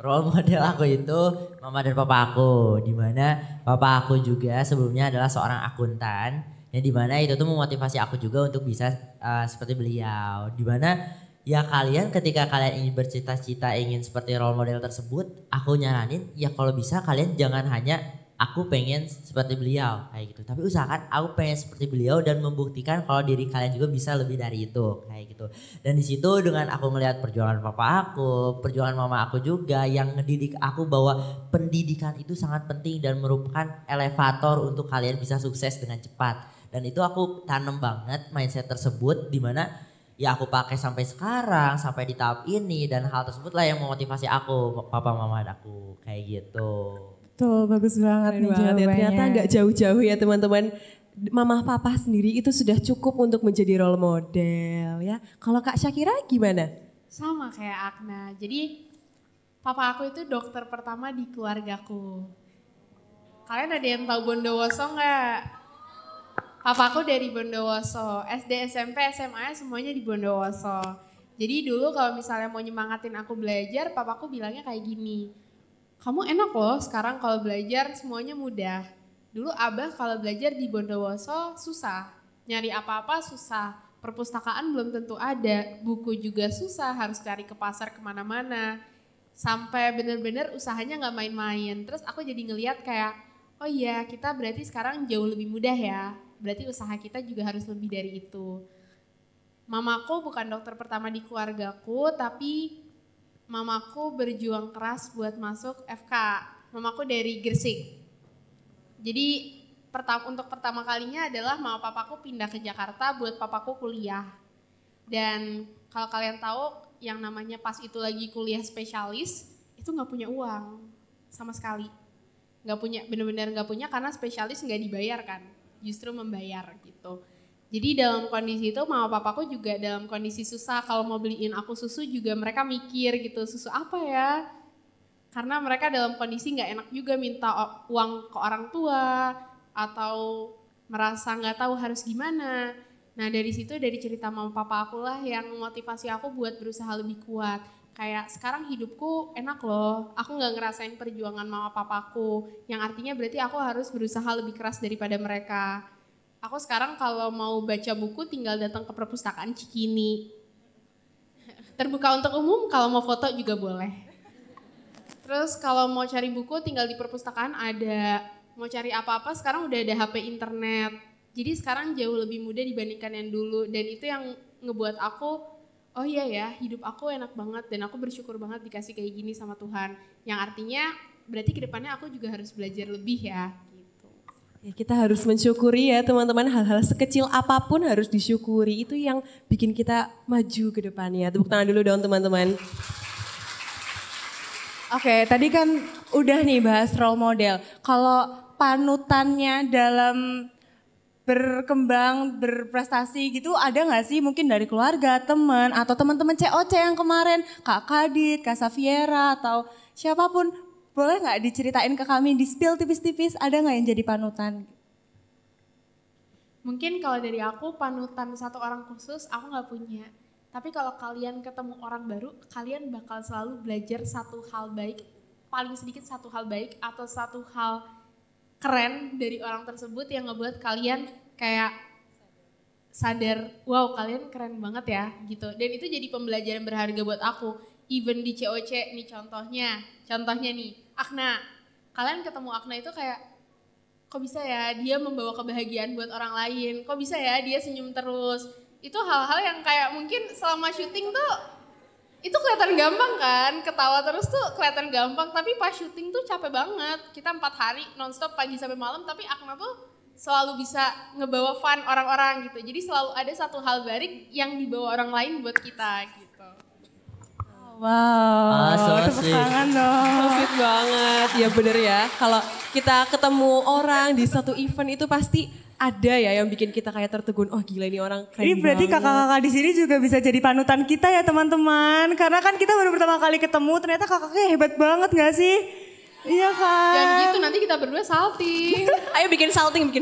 role model aku itu mama dan papa aku, dimana papa aku juga sebelumnya adalah seorang akuntan, yang dimana itu tuh memotivasi aku juga untuk bisa seperti beliau. Dimana ya kalian ketika kalian ingin bercita-cita ingin seperti role model tersebut, aku nyaranin ya kalau bisa kalian jangan hanya aku pengen seperti beliau kayak gitu, tapi usahakan aku pengen seperti beliau dan membuktikan kalau diri kalian juga bisa lebih dari itu kayak gitu. Dan di situ dengan aku ngelihat perjuangan papa aku, perjuangan mama aku juga yang ngedidik aku bahwa pendidikan itu sangat penting dan merupakan elevator untuk kalian bisa sukses dengan cepat. Dan itu aku tanam banget mindset tersebut di mana ya aku pakai sampai sekarang, sampai di tahap ini, dan hal tersebut lah yang memotivasi aku, papa mama aku kayak gitu. Tuh bagus banget nih jawabannya. Ya. Ternyata nggak jauh-jauh ya teman-teman. Mama papa sendiri itu sudah cukup untuk menjadi role model ya. Kalau Kak Syakira gimana? Sama kayak Akna. Jadi papa aku itu dokter pertama di keluargaku. Kalian ada yang tahu Bondowoso nggak? Papaku dari Bondowoso. SD, SMP, SMA semuanya di Bondowoso. Jadi dulu kalau misalnya mau nyemangatin aku belajar, papaku bilangnya kayak gini. Kamu enak loh sekarang kalau belajar semuanya mudah. Dulu Abah kalau belajar di Bondowoso susah. Nyari apa-apa susah. Perpustakaan belum tentu ada. Buku juga susah, harus cari ke pasar kemana-mana. Sampai bener-bener usahanya gak main-main. Terus aku jadi ngeliat kayak, oh iya kita berarti sekarang jauh lebih mudah ya. Berarti usaha kita juga harus lebih dari itu. Mamaku bukan dokter pertama di keluargaku, tapi mamaku berjuang keras buat masuk FK. Mamaku dari Gresik. Jadi untuk pertama kalinya adalah mama papaku pindah ke Jakarta buat papaku kuliah. Dan kalau kalian tahu yang namanya pas itu lagi kuliah spesialis, itu gak punya uang sama sekali. nggak punya, bener-bener nggak punya karena spesialis nggak dibayar kan, justru membayar gitu. Jadi dalam kondisi itu mama papaku juga dalam kondisi susah, kalau mau beliin aku susu juga mereka mikir gitu, susu apa ya? Karena mereka dalam kondisi nggak enak juga minta uang ke orang tua atau merasa nggak tahu harus gimana. Nah dari situ, dari cerita mama papa aku lah yang motivasi aku buat berusaha lebih kuat. Kayak sekarang hidupku enak loh, aku nggak ngerasain perjuangan mama papaku, yang artinya berarti aku harus berusaha lebih keras daripada mereka. Aku sekarang kalau mau baca buku tinggal datang ke perpustakaan Cikini. Terbuka untuk umum, kalau mau foto juga boleh. Terus kalau mau cari buku tinggal di perpustakaan ada, mau cari apa-apa sekarang udah ada HP internet. Jadi sekarang jauh lebih mudah dibandingkan yang dulu, dan itu yang ngebuat aku, oh iya ya hidup aku enak banget dan aku bersyukur banget dikasih kayak gini sama Tuhan. Yang artinya berarti kedepannya aku juga harus belajar lebih ya. Ya, kita harus mensyukuri ya teman-teman, hal-hal sekecil apapun harus disyukuri. Itu yang bikin kita maju ke depannya. Tepuk tangan dulu dong teman-teman. Oke, tadi kan udah nih bahas role model. Kalau panutannya dalam berkembang, berprestasi gitu ada gak sih mungkin dari keluarga, teman, atau teman-teman COC yang kemarin, Kak Kadit, Kak Safiera, atau siapapun. Boleh gak diceritain ke kami, di-spill tipis-tipis, ada gak yang jadi panutan? Mungkin kalau dari aku panutan satu orang khusus aku gak punya. Tapi kalau kalian ketemu orang baru, kalian bakal selalu belajar satu hal baik, paling sedikit satu hal baik atau satu hal keren dari orang tersebut yang ngebuat kalian kayak sadar, wow kalian keren banget ya gitu. Dan itu jadi pembelajaran berharga buat aku. Even di COC nih contohnya nih, Akna. Kalian ketemu Akna itu kayak, kok bisa ya dia membawa kebahagiaan buat orang lain, kok bisa ya dia senyum terus. Itu hal-hal yang kayak mungkin selama syuting tuh, itu kelihatan gampang kan, ketawa terus tuh kelihatan gampang, tapi pas syuting tuh capek banget. Kita 4 hari nonstop pagi sampai malam, tapi Akna tuh selalu bisa ngebawa fun orang-orang gitu. Jadi selalu ada satu hal baik yang dibawa orang lain buat kita gitu. Wow, tepuk tangan dong. So sweet banget, ya bener ya. Kalau kita ketemu orang di satu event itu pasti ada ya yang bikin kita kayak tertegun, oh gila ini orang keren. Ini berarti kakak-kakak di sini juga bisa jadi panutan kita ya teman-teman. Karena kan kita baru pertama kali ketemu, ternyata kakaknya hebat banget gak sih? Iya kan? Dan gitu nanti kita berdua salting. Ayo bikin salting.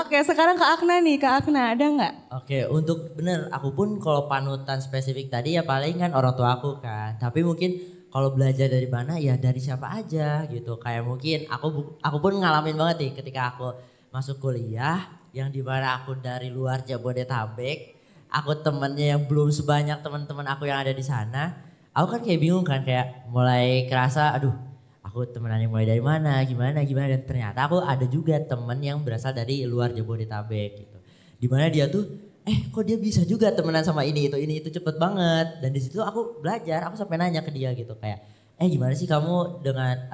Oke, sekarang Kak Akna nih, Kak Akna ada nggak? Oke, untuk bener aku pun kalau panutan spesifik tadi ya paling kan orang tua aku kan. Tapi mungkin kalau belajar dari mana ya dari siapa aja gitu. Kayak mungkin aku pun ngalamin banget nih ketika aku masuk kuliah yang dimana aku dari luar Jabodetabek, aku temennya yang belum sebanyak teman-teman aku yang ada di sana. Aku kan kayak bingung kan, kayak mulai kerasa aduh aku temenannya mulai dari mana, gimana, dan ternyata aku ada juga temen yang berasal dari luar Jabodetabek gitu. Dimana dia tuh, kok dia bisa juga temenan sama ini itu cepet banget. Dan di situ aku belajar, aku sampai nanya ke dia gitu kayak, gimana sih kamu dengan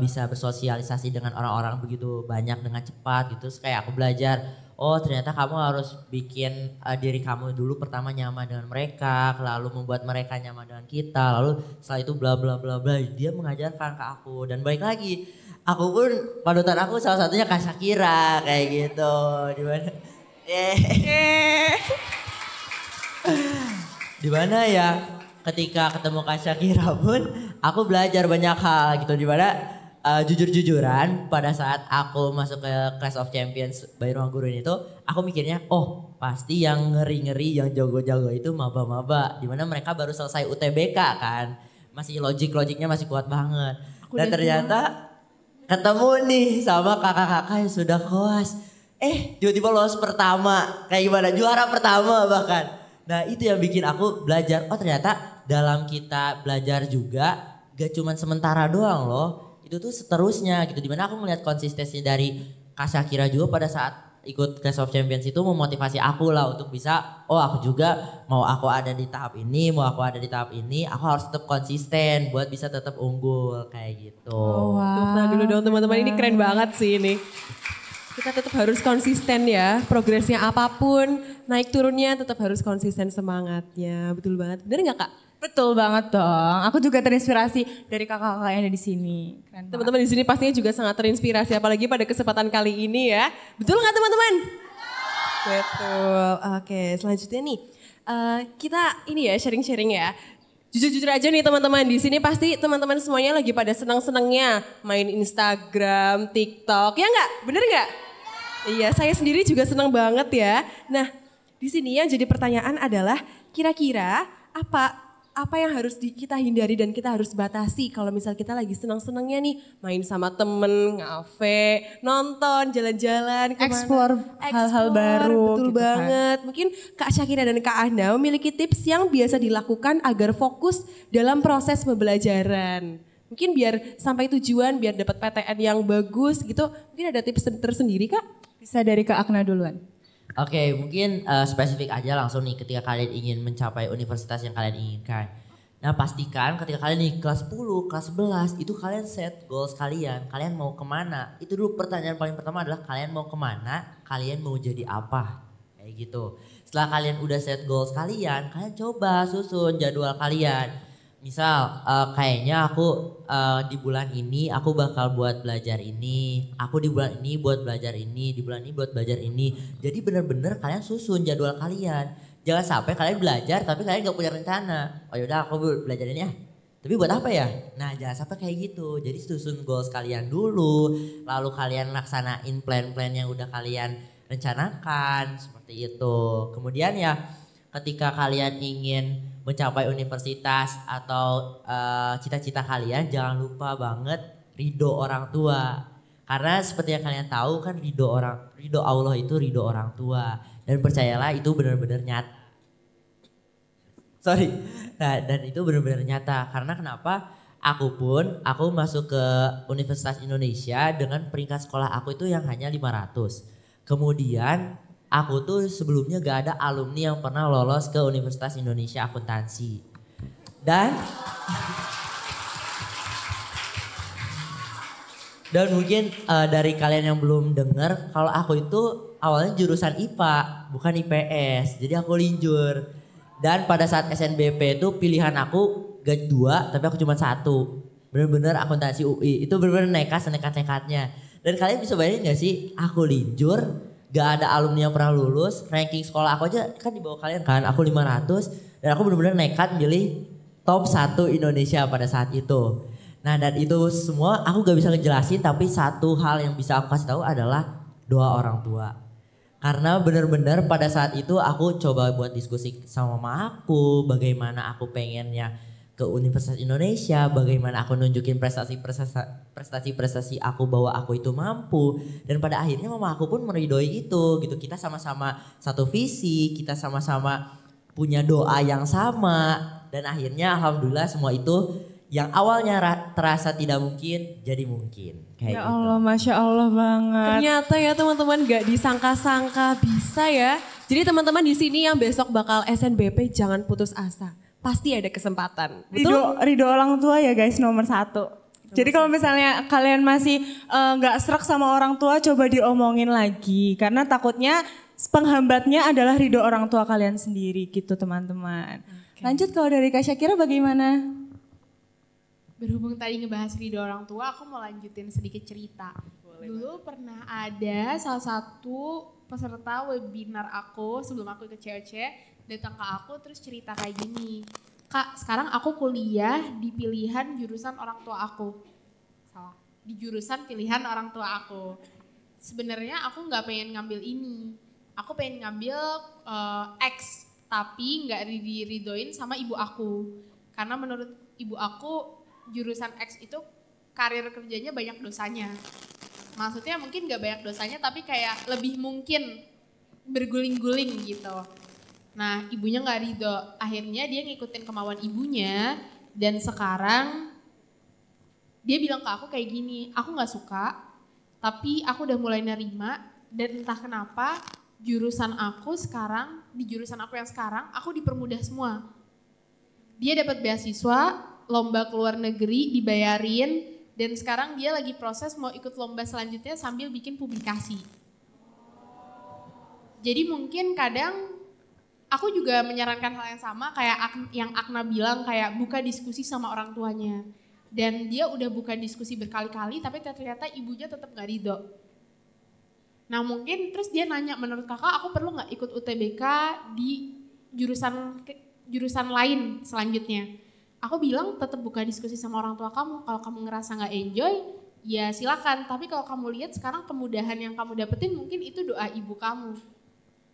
bisa bersosialisasi dengan orang-orang begitu banyak dengan cepat gitu. Terus kayak aku belajar, oh ternyata kamu harus bikin diri kamu dulu pertama nyaman dengan mereka, lalu membuat mereka nyaman dengan kita, lalu setelah itu bla bla bla bla. Dia mengajarkan ke aku dan baik lagi, aku pun panutan aku salah satunya Kak Shakira kayak gitu. Dimana ya ketika ketemu Kak Shakira pun aku belajar banyak hal gitu, dimana jujur-jujuran pada saat aku masuk ke Clash of Champions by Ruang Guru itu, aku mikirnya oh pasti yang ngeri-ngeri, yang jago-jago itu maba-maba, dimana mereka baru selesai UTBK kan, masih logiknya masih kuat banget. Dan ternyata ketemu nih sama kakak-kakak yang sudah koas, tiba-tiba lolos pertama, kayak gimana, juara pertama bahkan. Nah itu yang bikin aku belajar, oh ternyata dalam kita belajar juga gak cuman sementara doang loh, itu tuh seterusnya gitu. Dimana aku melihat konsistensi dari Kak Shakira juga pada saat ikut Clash of Champions itu memotivasi aku lah untuk bisa, oh aku juga mau aku ada di tahap ini, aku harus tetap konsisten buat bisa tetap unggul kayak gitu. Oh, wow. Nah dulu dong teman-teman, ini keren banget sih ini. Kita tetap harus konsisten ya, progresnya apapun, naik turunnya tetap harus konsisten semangatnya. Betul banget, bener gak Kak? Betul banget dong. Aku juga terinspirasi dari kakak-kakak yang ada di sini. Keren banget. Teman-teman di sini pastinya juga sangat terinspirasi apalagi pada kesempatan kali ini ya. Betul nggak teman-teman? Betul. Oke, selanjutnya nih kita ini ya sharing-sharing ya. Jujur-jujur aja nih teman-teman, di sini pasti teman-teman semuanya lagi pada senang-senangnya main Instagram, TikTok, ya nggak? Bener nggak? Iya, saya sendiri juga senang banget ya. Nah, di sini yang jadi pertanyaan adalah kira-kira apa yang harus kita hindari dan kita harus batasi kalau misal kita lagi senang-senangnya nih main sama temen, ngafe, nonton, jalan-jalan, Explore hal-hal baru. Betul gitu banget. Kan. Mungkin Kak Syakira dan Kak Ahna memiliki tips yang biasa dilakukan agar fokus dalam proses pembelajaran. Mungkin biar sampai tujuan, biar dapat PTN yang bagus gitu. Mungkin ada tips tersendiri Kak? Bisa dari Kak Akna duluan. Oke, mungkin spesifik aja langsung nih ketika kalian ingin mencapai universitas yang kalian inginkan. Nah, pastikan ketika kalian di kelas 10, kelas 11 itu kalian set goals kalian mau kemana. Itu dulu pertanyaan paling pertama adalah kalian mau kemana, kalian mau jadi apa. Kayak gitu. Setelah kalian udah set goals kalian coba susun jadwal kalian. Misal kayaknya aku di bulan ini aku bakal buat belajar ini, aku di bulan ini buat belajar ini, di bulan ini buat belajar ini. Jadi benar-benar kalian susun jadwal kalian. Jangan sampai kalian belajar tapi kalian gak punya rencana. Oh yaudah aku belajar ini ya. Tapi buat apa ya? Nah jangan sampai kayak gitu. Jadi susun goals kalian dulu, lalu kalian laksanain plan-plan yang udah kalian rencanakan seperti itu. Kemudian ya ketika kalian ingin mencapai universitas atau cita-cita kalian jangan lupa banget ridho orang tua. Karena seperti yang kalian tahu kan ridho Allah itu ridho orang tua. Dan percayalah itu benar-benar nyata. Nah, dan itu benar-benar nyata. Karena kenapa? Aku masuk ke Universitas Indonesia dengan peringkat sekolah aku itu yang hanya 500. Kemudian aku tuh sebelumnya gak ada alumni yang pernah lolos ke Universitas Indonesia Akuntansi. Dan mungkin dari kalian yang belum dengar, kalau aku itu awalnya jurusan IPA, bukan IPS. Jadi aku linjur. Dan pada saat SNBP itu pilihan aku gak 2, tapi aku cuma 1. Bener-bener akuntansi UI. Itu bener-bener nekat-nekatnya. Dan kalian bisa bayangin gak sih, aku linjur. Gak ada alumni yang pernah lulus, ranking sekolah aku aja kan di bawah kalian kan, aku 500 dan aku benar-benar nekat milih top 1 Indonesia pada saat itu. Nah dan itu semua aku gak bisa ngejelasin tapi satu hal yang bisa aku kasih tahu adalah doa orang tua. Karena benar-benar pada saat itu aku coba buat diskusi sama mama aku, bagaimana aku pengennya ke Universitas Indonesia, bagaimana aku nunjukin prestasi aku bahwa aku itu mampu. Dan pada akhirnya mama aku pun meridoi itu gitu. Kita sama-sama satu visi, kita sama-sama punya doa yang sama. Dan akhirnya alhamdulillah semua itu yang awalnya terasa tidak mungkin jadi mungkin. Kayak ya Allah, gitu. Masya Allah banget. Ternyata ya teman-teman gak disangka-sangka bisa ya. Jadi teman-teman di sini yang besok bakal SNBP jangan putus asa. Pasti ada kesempatan. Betul? Ridho orang tua ya guys nomor 1. Jadi kalau misalnya kalian masih gak serak sama orang tua coba diomongin lagi. Karena takutnya penghambatnya adalah ridho orang tua kalian sendiri gitu teman-teman. Okay. Lanjut kalau dari Kak Syakira bagaimana? Berhubung tadi ngebahas ridho orang tua, aku mau lanjutin sedikit cerita. Dulu pernah ada salah satu peserta webinar aku sebelum aku ke COC datang ke aku terus cerita kayak gini. Kak, sekarang aku kuliah di pilihan jurusan orang tua aku. Salah, di jurusan pilihan orang tua aku. Sebenarnya aku nggak pengen ngambil ini. Aku pengen ngambil X, tapi nggak diridoin sama ibu aku. Karena menurut ibu aku jurusan X itu karir kerjanya banyak dosanya. Maksudnya mungkin nggak banyak dosanya, tapi kayak lebih mungkin berguling-guling gitu. Nah ibunya gak ridho, akhirnya dia ngikutin kemauan ibunya dan sekarang dia bilang ke aku kayak gini, aku gak suka tapi aku udah mulai nerima dan entah kenapa jurusan aku sekarang, di jurusan aku yang sekarang aku dipermudah semua. Dia dapat beasiswa, lomba ke luar negeri dibayarin dan sekarang dia lagi proses mau ikut lomba selanjutnya sambil bikin publikasi. Jadi mungkin kadang aku juga menyarankan hal yang sama kayak yang Akna bilang, kayak buka diskusi sama orang tuanya. Dan dia udah buka diskusi berkali-kali tapi ternyata ibunya tetap gak ridho. Nah mungkin terus dia nanya, menurut kakak aku perlu gak ikut UTBK di jurusan lain selanjutnya? Aku bilang tetap buka diskusi sama orang tua kamu. Kalau kamu ngerasa gak enjoy, ya silakan. Tapi kalau kamu lihat sekarang kemudahan yang kamu dapetin mungkin itu doa ibu kamu.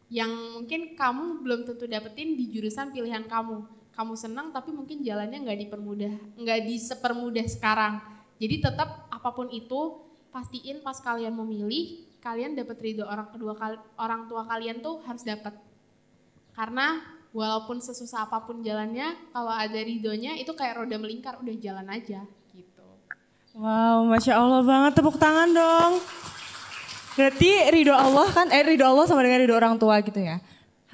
Yang mungkin kamu belum tentu dapetin di jurusan pilihan kamu. Kamu senang tapi mungkin jalannya nggak disepermudah sekarang. Jadi tetap apapun itu pastiin pas kalian memilih, kalian dapat ridho orang tua kalian tuh harus dapat. Karena walaupun sesusah apapun jalannya, kalau ada ridhonya itu kayak roda melingkar, udah jalan aja gitu. Wow, Masya Allah banget, tepuk tangan dong. Berarti ridho Allah kan, ridho Allah sama dengan ridho orang tua gitu ya.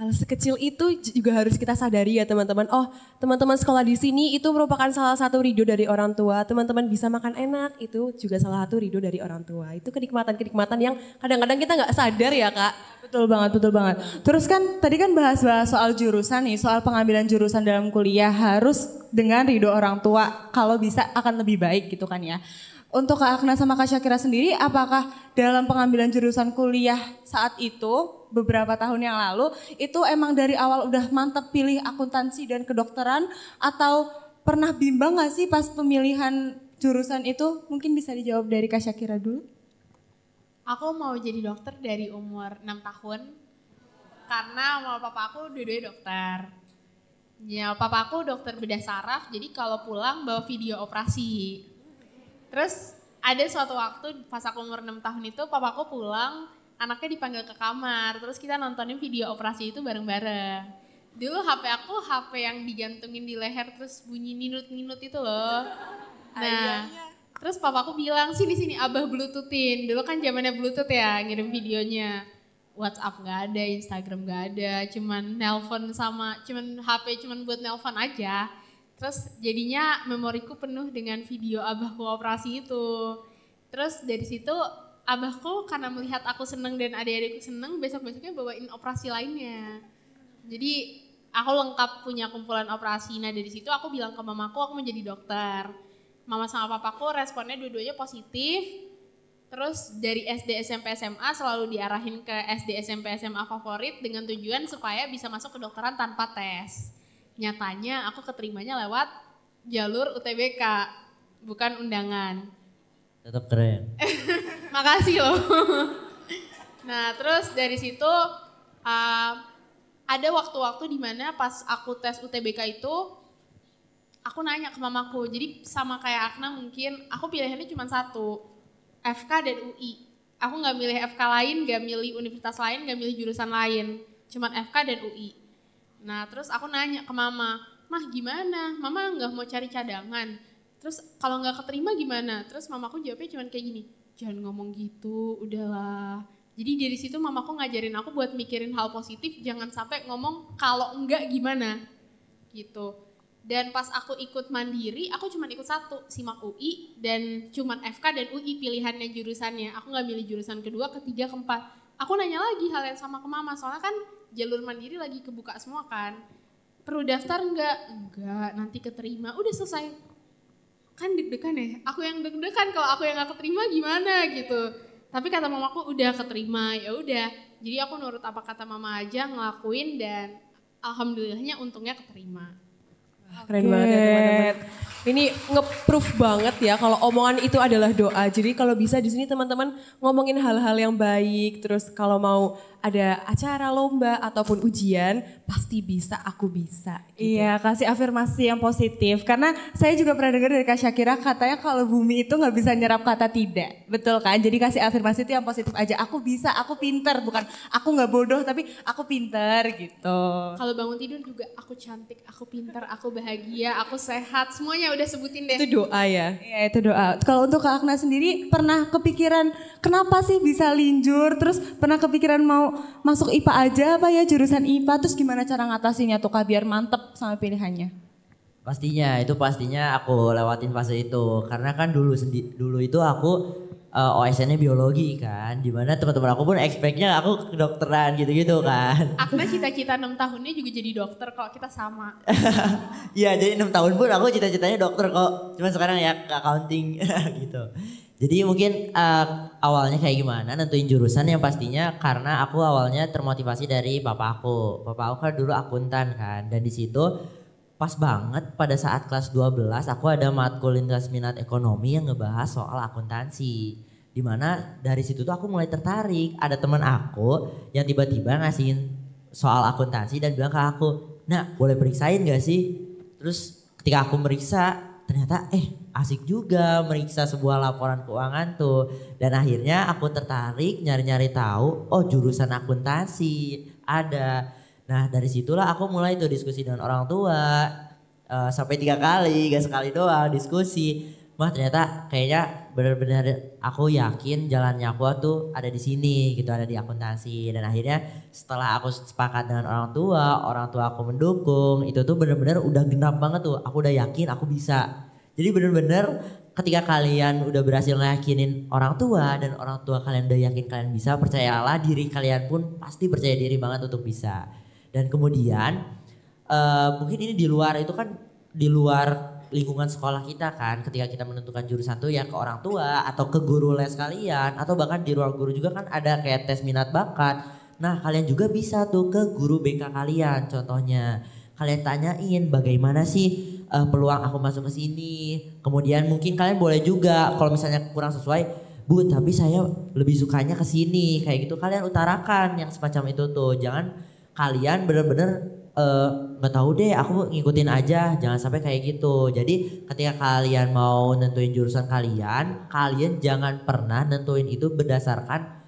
Hal sekecil itu juga harus kita sadari ya teman-teman. Oh, teman-teman sekolah di sini itu merupakan salah satu ridho dari orang tua. Teman-teman bisa makan enak, itu juga salah satu ridho dari orang tua. Itu kenikmatan-kenikmatan yang kadang-kadang kita nggak sadar ya Kak. Betul banget, betul banget. Terus kan tadi kan bahas-bahas soal jurusan nih, soal pengambilan jurusan dalam kuliah harus dengan ridho orang tua. Kalau bisa akan lebih baik gitu kan ya. Untuk Kak Akna sama Kak Syakira sendiri, apakah dalam pengambilan jurusan kuliah saat itu, beberapa tahun yang lalu, itu emang dari awal udah mantep pilih akuntansi dan kedokteran, atau pernah bimbang gak sih pas pemilihan jurusan itu? Mungkin bisa dijawab dari Kak Syakira dulu. Aku mau jadi dokter dari umur 6 tahun, karena mama papa aku dua-duanya dokter. Ya, papa aku dokter bedah saraf, jadi kalau pulang bawa video operasi. Terus ada suatu waktu pas aku umur 6 tahun itu papaku pulang, anaknya dipanggil ke kamar, terus kita nontonin video operasi itu bareng-bareng. Dulu HP aku HP yang digantungin di leher terus bunyi ninut-ninut itu loh. Nah, terus papaku bilang, sini abah bluetoothin. Dulu kan zamannya bluetooth ya, ngirim videonya. WhatsApp gak ada, Instagram gak ada, cuman nelpon cuman HP cuman buat nelpon aja. Terus jadinya memoriku penuh dengan video abahku operasi itu. Terus dari situ abahku karena melihat aku seneng dan adik-adikku seneng, besok-besoknya bawain operasi lainnya. Jadi aku lengkap punya kumpulan operasi. Nah dari situ aku bilang ke mamaku aku mau jadi dokter. Mama sama papaku responnya dua-duanya positif. Terus dari SD, SMP, SMA selalu diarahin ke SD, SMP, SMA favorit dengan tujuan supaya bisa masuk kedokteran tanpa tes. Nyatanya aku keterimanya lewat jalur UTBK, bukan undangan. Tetap keren. Makasih loh. Nah terus dari situ ada waktu-waktu dimana pas aku tes UTBK itu, aku nanya ke mamaku, jadi sama kayak Akna mungkin aku pilihannya cuma satu, FK dan UI. Aku gak milih FK lain, gak milih universitas lain, gak milih jurusan lain, cuma FK dan UI. Nah terus aku nanya ke mama, mah gimana? Mama nggak mau cari cadangan. Terus kalau nggak keterima gimana? Terus mamaku jawabnya cuma kayak gini, jangan ngomong gitu, udahlah. Jadi dari situ mamaku ngajarin aku buat mikirin hal positif, jangan sampai ngomong kalau enggak gimana gitu. Dan pas aku ikut mandiri, aku cuma ikut satu, SIMAK UI dan cuma FK dan UI pilihannya jurusannya. Aku nggak milih jurusan kedua, ketiga, keempat. Aku nanya lagi hal yang sama ke mama, soalnya kan jalur mandiri lagi kebuka semua kan. Perlu daftar enggak? Enggak, nanti keterima. Udah selesai. Kan deg-degan ya. Aku yang deg-degan kalau aku yang gak keterima gimana gitu. Tapi kata mamaku udah keterima, ya udah. Jadi aku nurut apa kata mama aja, ngelakuin dan alhamdulillahnya untungnya keterima. Keren banget ya teman-teman. Ini nge-proof banget ya kalau omongan itu adalah doa. Jadi kalau bisa di sini teman-teman ngomongin hal-hal yang baik. Terus kalau mau ada acara lomba ataupun ujian, pasti bisa, aku bisa. Gitu. Iya, kasih afirmasi yang positif. Karena saya juga pernah dengar dari Kak Syakira katanya kalau bumi itu nggak bisa nyerap kata tidak. Betul kan? Jadi kasih afirmasi itu yang positif aja. Aku bisa, aku pinter. Bukan aku nggak bodoh tapi aku pinter gitu. Kalau bangun tidur juga aku cantik, aku pinter, aku bahagia, aku sehat. Semuanya udah sebutin deh. Itu doa ya? Iya itu doa. Kalau untuk Kak Akna sendiri pernah kepikiran kenapa sih bisa linjur? Terus pernah kepikiran mau masuk IPA aja apa ya jurusan IPA? Terus gimana cara ngatasinnya tuh Kak biar mantep sama pilihannya? Pastinya aku lewatin fase itu karena kan dulu itu aku OSN-nya biologi kan. Dimana teman-teman aku pun expect-nya aku kedokteran gitu-gitu kan. Akna cita-cita 6 tahunnya juga jadi dokter kok, kita sama. Iya jadi 6 tahun pun aku cita-citanya dokter kok. Cuman sekarang ya ke accounting gitu. Jadi mungkin awalnya kayak gimana nentuin jurusan yang pastinya karena aku awalnya termotivasi dari papa aku. Papa aku kan dulu akuntan kan dan di situ pas banget pada saat kelas 12 aku ada matkul lintas minat ekonomi yang ngebahas soal akuntansi. Dimana dari situ tuh aku mulai tertarik. Ada teman aku yang tiba-tiba ngasihin soal akuntansi dan bilang ke aku, "Nah boleh periksain gak sih?" Terus ketika aku meriksa ternyata asik juga meriksa sebuah laporan keuangan tuh. Dan akhirnya aku tertarik nyari-nyari tahu, oh jurusan akuntansi ada. Nah dari situlah aku mulai tuh diskusi dengan orang tua sampai 3 kali, gak sekali doang diskusi. Mah ternyata kayaknya benar-benar aku yakin jalannya aku tuh ada di sini gitu, ada di akuntansi. Dan akhirnya setelah aku sepakat dengan orang tua aku mendukung, itu tuh benar-benar udah genap banget tuh. Aku udah yakin aku bisa. Jadi benar-benar ketika kalian udah berhasil ngeyakinin orang tua dan orang tua kalian udah yakin kalian bisa, percayalah diri kalian pun pasti percaya diri banget untuk bisa. Dan kemudian mungkin ini di luar itu kan di luar lingkungan sekolah kita kan ketika kita menentukan jurusan tuh ya ke orang tua atau ke guru les kalian atau bahkan di ruang guru juga kan ada kayak tes minat bakat. Nah kalian juga bisa tuh ke guru BK kalian contohnya. Kalian tanyain bagaimana sih peluang aku masuk ke sini. Kemudian mungkin kalian boleh juga kalau misalnya kurang sesuai, "Bu, tapi saya lebih sukanya ke sini." Kayak gitu kalian utarakan yang semacam itu tuh. Jangan kalian bener-bener nggak tahu deh aku ngikutin aja, jangan sampai kayak gitu. Jadi ketika kalian mau nentuin jurusan kalian jangan pernah nentuin itu berdasarkan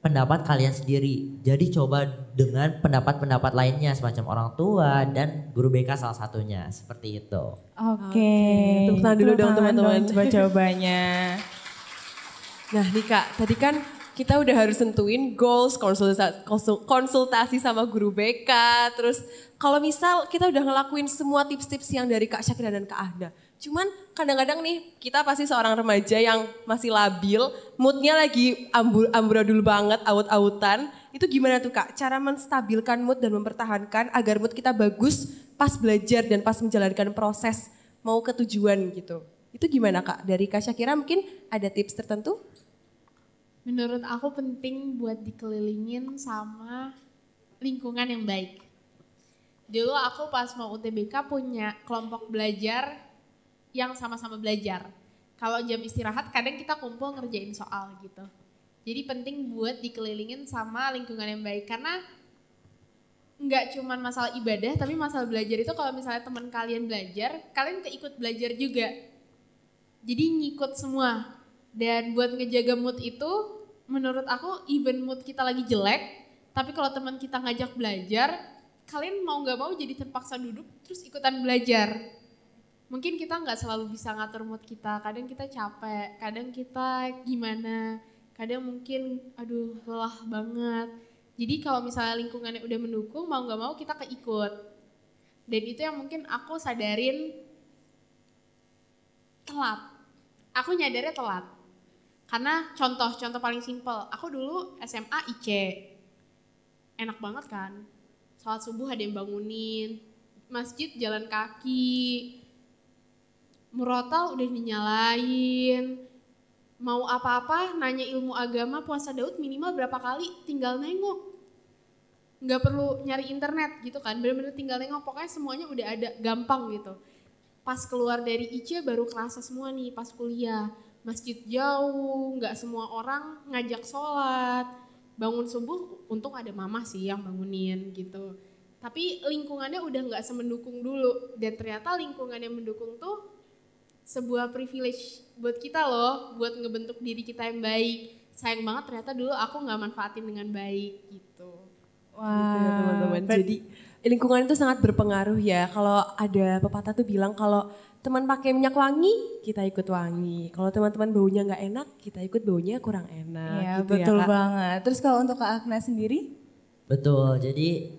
pendapat kalian sendiri. Jadi coba dengan pendapat-pendapat lainnya semacam orang tua dan guru BK salah satunya seperti itu. Oke. Tepuk tangan dulu dong teman-teman. Coba-cobanya. Nah nih Kak, tadi kan kita udah harus tentuin goals, konsultasi sama guru BK. Terus kalau misal kita udah ngelakuin semua tips-tips yang dari Kak Syakira dan Kak Ahna. Cuman kadang-kadang nih kita pasti seorang remaja yang masih labil, moodnya lagi amburadul banget, aut-autan. Itu gimana tuh Kak? Cara menstabilkan mood dan mempertahankan agar mood kita bagus pas belajar dan pas menjalankan proses mau ke tujuan gitu. Itu gimana Kak? Dari Kak Syakira mungkin ada tips tertentu? Menurut aku penting buat dikelilingin sama lingkungan yang baik. Dulu aku pas mau UTBK punya kelompok belajar yang sama-sama belajar. Kalau jam istirahat kadang kita kumpul ngerjain soal gitu. Jadi penting buat dikelilingin sama lingkungan yang baik. Karena nggak cuma masalah ibadah tapi masalah belajar itu kalau misalnya teman kalian belajar, kalian keikut belajar juga. Jadi ngikut semua. Dan buat ngejaga mood itu menurut aku even mood kita lagi jelek, tapi kalau teman kita ngajak belajar, kalian mau gak mau jadi terpaksa duduk terus ikutan belajar. Mungkin kita gak selalu bisa ngatur mood kita, kadang kita capek, kadang kita gimana, kadang mungkin aduh lelah banget. Jadi kalau misalnya lingkungannya udah mendukung, mau gak mau kita keikut. Dan itu yang mungkin aku sadarin telat. Aku nyadarnya telat. Karena contoh paling simpel, aku dulu SMA IC. Enak banget kan? Salat subuh ada yang bangunin, masjid jalan kaki, murotal udah dinyalain. Mau apa-apa nanya ilmu agama puasa Daud minimal berapa kali tinggal nengok. Nggak perlu nyari internet gitu kan, bener-bener tinggal nengok, pokoknya semuanya udah ada, gampang gitu. Pas keluar dari IC baru kerasa semua nih pas kuliah. Masjid jauh, nggak semua orang ngajak sholat. Bangun subuh, untung ada mama sih yang bangunin gitu. Tapi lingkungannya udah nggak semendukung dulu. Dan ternyata lingkungan yang mendukung tuh sebuah privilege buat kita loh. Buat ngebentuk diri kita yang baik. Sayang banget ternyata dulu aku nggak manfaatin dengan baik gitu. Wah gitu ya, teman-teman. Jadi lingkungan itu sangat berpengaruh ya. Kalau ada pepatah tuh bilang kalau teman pakai minyak wangi, kita ikut wangi. Kalau teman-teman baunya nggak enak, kita ikut baunya kurang enak. Iya gitu betul ya, Kak. banget. Terus kalau untuk Kak Agna sendiri? Betul, jadi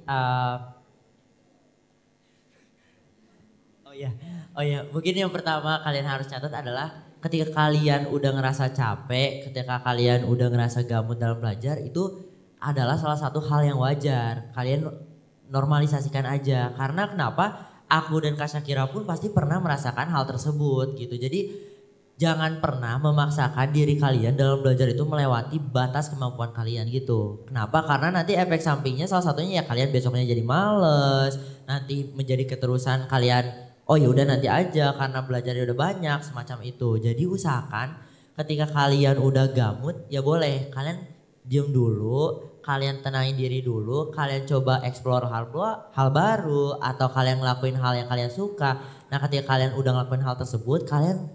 oh ya, mungkin yang pertama kalian harus catat adalah ketika kalian udah ngerasa capek, ketika kalian udah ngerasa gamut dalam belajar, itu adalah salah satu hal yang wajar. Kalian normalisasikan aja. Karena kenapa? Aku dan Kak Syakira pun pasti pernah merasakan hal tersebut gitu. Jadi jangan pernah memaksakan diri kalian dalam belajar itu melewati batas kemampuan kalian gitu. Kenapa? Karena nanti efek sampingnya salah satunya ya kalian besoknya jadi males, nanti menjadi keterusan kalian, oh ya udah nanti aja karena belajarnya udah banyak semacam itu. Jadi usahakan ketika kalian udah gamut ya boleh kalian diem dulu, kalian tenangin diri dulu, kalian coba explore hal baru atau kalian ngelakuin hal yang kalian suka. Nah ketika kalian udah ngelakuin hal tersebut, kalian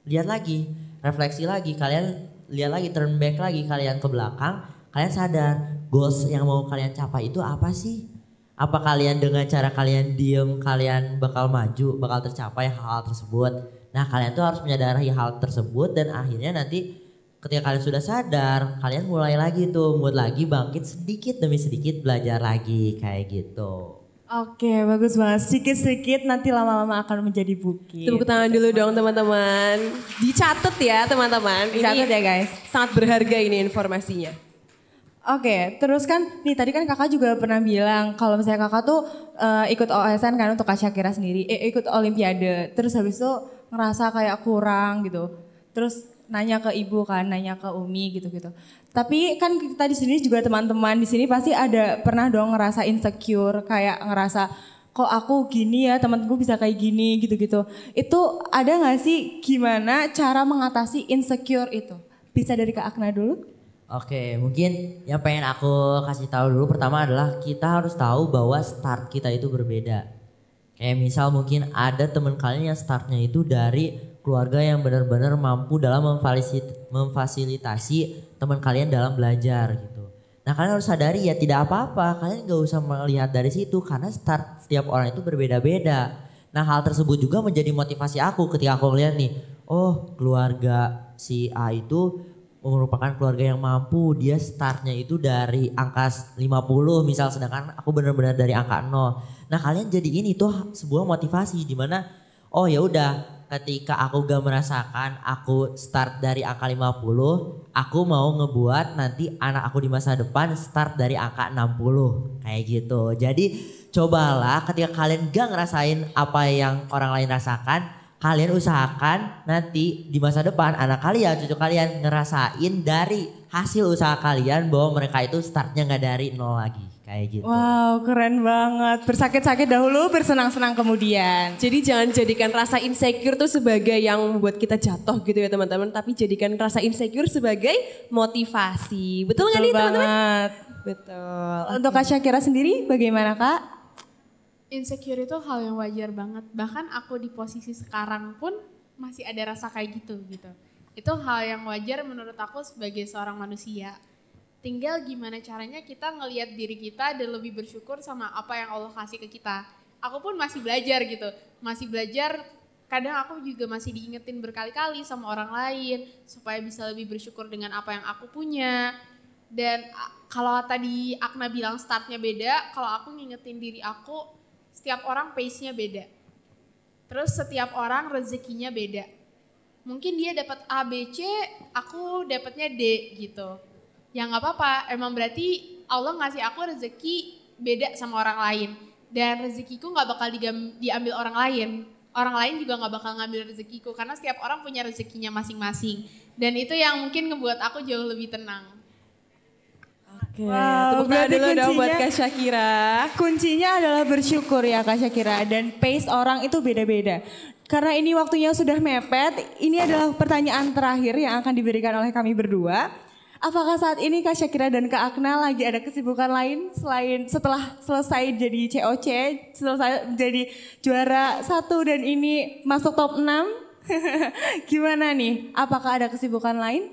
lihat lagi, refleksi lagi, kalian lihat lagi, turn back lagi kalian ke belakang, kalian sadar goals yang mau kalian capai itu apa sih? Apa kalian dengan cara kalian diem, kalian bakal maju, bakal tercapai hal-hal tersebut. Nah kalian tuh harus menyadari hal tersebut dan akhirnya nanti ketika kalian sudah sadar, kalian mulai lagi tuh, mood lagi bangkit sedikit demi sedikit belajar lagi kayak gitu. Oke, bagus banget. Sedikit-sedikit nanti lama-lama akan menjadi bukit. Tepuk tangan dulu dong teman-teman. Dicatat ya teman-teman. Dicatat ya guys. Sangat berharga ini informasinya. Oke, terus kan nih tadi kan kakak juga pernah bilang kalau misalnya kakak tuh ikut OSN kan untuk Kak Syakira sendiri, ikut Olimpiade. Terus habis itu ngerasa kayak kurang gitu. Terus nanya ke ibu kan, nanya ke Umi gitu-gitu. Tapi kan kita di sini juga teman-teman di sini pasti ada pernah dong ngerasa insecure, kayak ngerasa kok aku gini ya, temanku bisa kayak gini gitu-gitu. Itu ada nggak sih gimana cara mengatasi insecure itu? Bisa dari Kak Akna dulu? Oke, mungkin yang pengen aku kasih tahu dulu pertama adalah kita harus tahu bahwa start kita itu berbeda. Kayak misal mungkin ada teman kalian yang startnya itu dari keluarga yang benar-benar mampu dalam memfasilitasi teman kalian dalam belajar gitu. Nah kalian harus sadari ya tidak apa-apa, kalian gak usah melihat dari situ karena start setiap orang itu berbeda-beda. Nah hal tersebut juga menjadi motivasi aku ketika aku lihat nih, oh keluarga si A itu merupakan keluarga yang mampu, dia startnya itu dari angka 50 misal, sedangkan aku benar-benar dari angka 0. Nah kalian jadi ini tuh sebuah motivasi di mana oh ya udah ketika aku gak merasakan aku start dari angka 50, aku mau ngebuat nanti anak aku di masa depan start dari angka 60 kayak gitu. Jadi cobalah ketika kalian gak ngerasain apa yang orang lain rasakan, kalian usahakan nanti di masa depan anak kalian, cucu kalian ngerasain dari hasil usaha kalian bahwa mereka itu startnya gak dari nol lagi. Kayak gitu. Wow, keren banget. Bersakit-sakit dahulu, bersenang-senang kemudian. Jadi jangan jadikan rasa insecure tuh sebagai yang membuat kita jatuh gitu ya teman-teman. Tapi jadikan rasa insecure sebagai motivasi. Betul nggak nih teman-teman? Betul. Untuk Kak Syakira sendiri bagaimana Kak? Insecure itu hal yang wajar banget. Bahkan aku di posisi sekarang pun masih ada rasa kayak gitu. Itu hal yang wajar menurut aku sebagai seorang manusia. Tinggal gimana caranya kita ngelihat diri kita dan lebih bersyukur sama apa yang Allah kasih ke kita. Aku pun masih belajar gitu. Masih belajar, kadang aku juga masih diingetin berkali-kali sama orang lain. Supaya bisa lebih bersyukur dengan apa yang aku punya. Dan kalau tadi Akna bilang startnya beda, kalau aku ngingetin diri aku, setiap orang pace-nya beda. Terus setiap orang rezekinya beda. Mungkin dia dapat A, B, C, aku dapatnya D gitu. Ya nggak apa-apa, emang berarti Allah ngasih aku rezeki beda sama orang lain. Dan rezekiku nggak bakal diambil orang lain. Orang lain juga nggak bakal ngambil rezekiku karena setiap orang punya rezekinya masing-masing. Dan itu yang mungkin ngebuat aku jauh lebih tenang. Oke, tepuk tangan dulu dong buat Kak Syakira. Kuncinya adalah bersyukur ya Kak Syakira, dan pace orang itu beda-beda. Karena ini waktunya sudah mepet, ini adalah pertanyaan terakhir yang akan diberikan oleh kami berdua. Apakah saat ini Kak Syakira dan Kak Akna lagi ada kesibukan lain selain setelah selesai jadi COC, selesai jadi juara 1 dan ini masuk top 6? Gimana nih? Apakah ada kesibukan lain?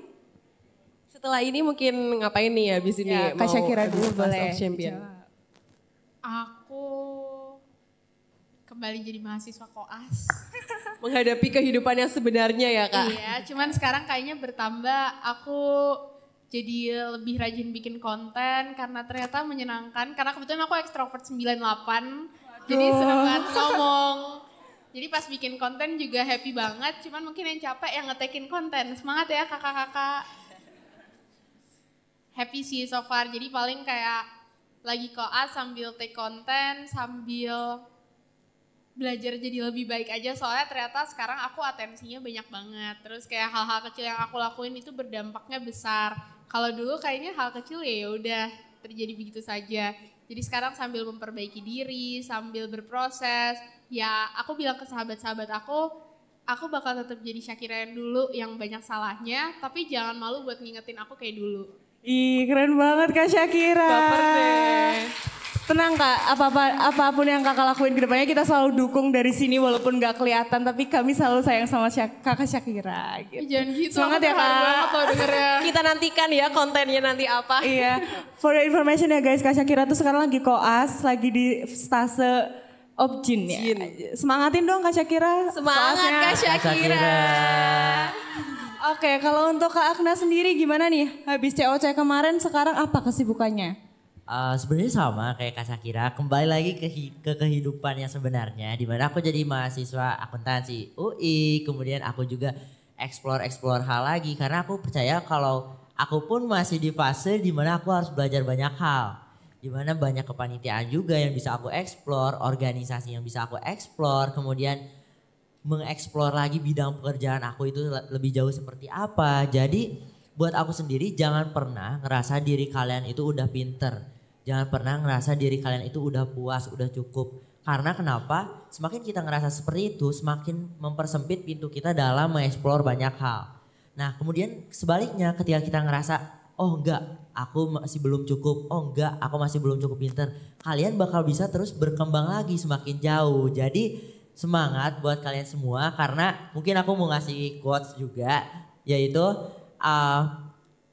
Setelah ini mungkin ngapain nih abis ini? Ya, Kak Syakira dulu boleh. Aku kembali jadi mahasiswa koas. Menghadapi kehidupan yang sebenarnya ya Kak? Iya, cuman sekarang kayaknya bertambah aku jadi lebih rajin bikin konten karena ternyata menyenangkan. Karena kebetulan aku ekstrovert 98, jadi senang banget ngomong. Jadi pas bikin konten juga happy banget, cuman mungkin yang capek yang ngetekin konten. Semangat ya kakak-kakak. Happy sih so far, jadi paling kayak lagi koas sambil take konten, sambil belajar jadi lebih baik aja. Soalnya ternyata sekarang aku atensinya banyak banget. Terus kayak hal-hal kecil yang aku lakuin itu berdampaknya besar. Kalau dulu kayaknya hal kecil ya udah terjadi begitu saja. Jadi sekarang sambil memperbaiki diri, sambil berproses, ya aku bilang ke sahabat-sahabat aku bakal tetap jadi Syakira yang dulu yang banyak salahnya, tapi jangan malu buat ngingetin aku kayak dulu. Ih, keren banget Kak Syakira. Baper deh. Tenang Kak, apapun yang Kakak lakuin ke depannya kita selalu dukung dari sini walaupun gak kelihatan, tapi kami selalu sayang sama Kakak Syakira. Gitu. Jangan gitu, Semangat ya Kak. banget loh dengernya. Kita nantikan ya kontennya nanti apa. Iya, for your information ya guys, Kak Syakira tuh sekarang lagi koas, lagi di stase Objin ya. Semangatin dong Kak Syakira. Semangat koasnya. Kak Syakira. Oke, kalau untuk Kak Akna sendiri gimana nih? Habis COC kemarin sekarang apa kesibukannya? Sebenarnya sama kayak Kak Syakira, kembali lagi ke kehidupan yang sebenarnya, di mana aku jadi mahasiswa akuntansi UI, kemudian aku juga explore hal lagi, karena aku percaya kalau aku pun masih di fase di mana aku harus belajar banyak hal, di mana banyak kepanitiaan juga yang bisa aku explore, organisasi yang bisa aku explore, kemudian mengeksplor lagi bidang pekerjaan aku itu lebih jauh seperti apa. Jadi buat aku sendiri jangan pernah ngerasa diri kalian itu udah pinter. Jangan pernah ngerasa diri kalian itu udah puas, udah cukup. Karena kenapa? Semakin kita ngerasa seperti itu, semakin mempersempit pintu kita dalam mengeksplor banyak hal. Nah kemudian sebaliknya ketika kita ngerasa, oh enggak, aku masih belum cukup. Oh enggak, aku masih belum cukup pinter. Kalian bakal bisa terus berkembang lagi semakin jauh. Jadi semangat buat kalian semua, karena mungkin aku mau ngasih quotes juga, yaitu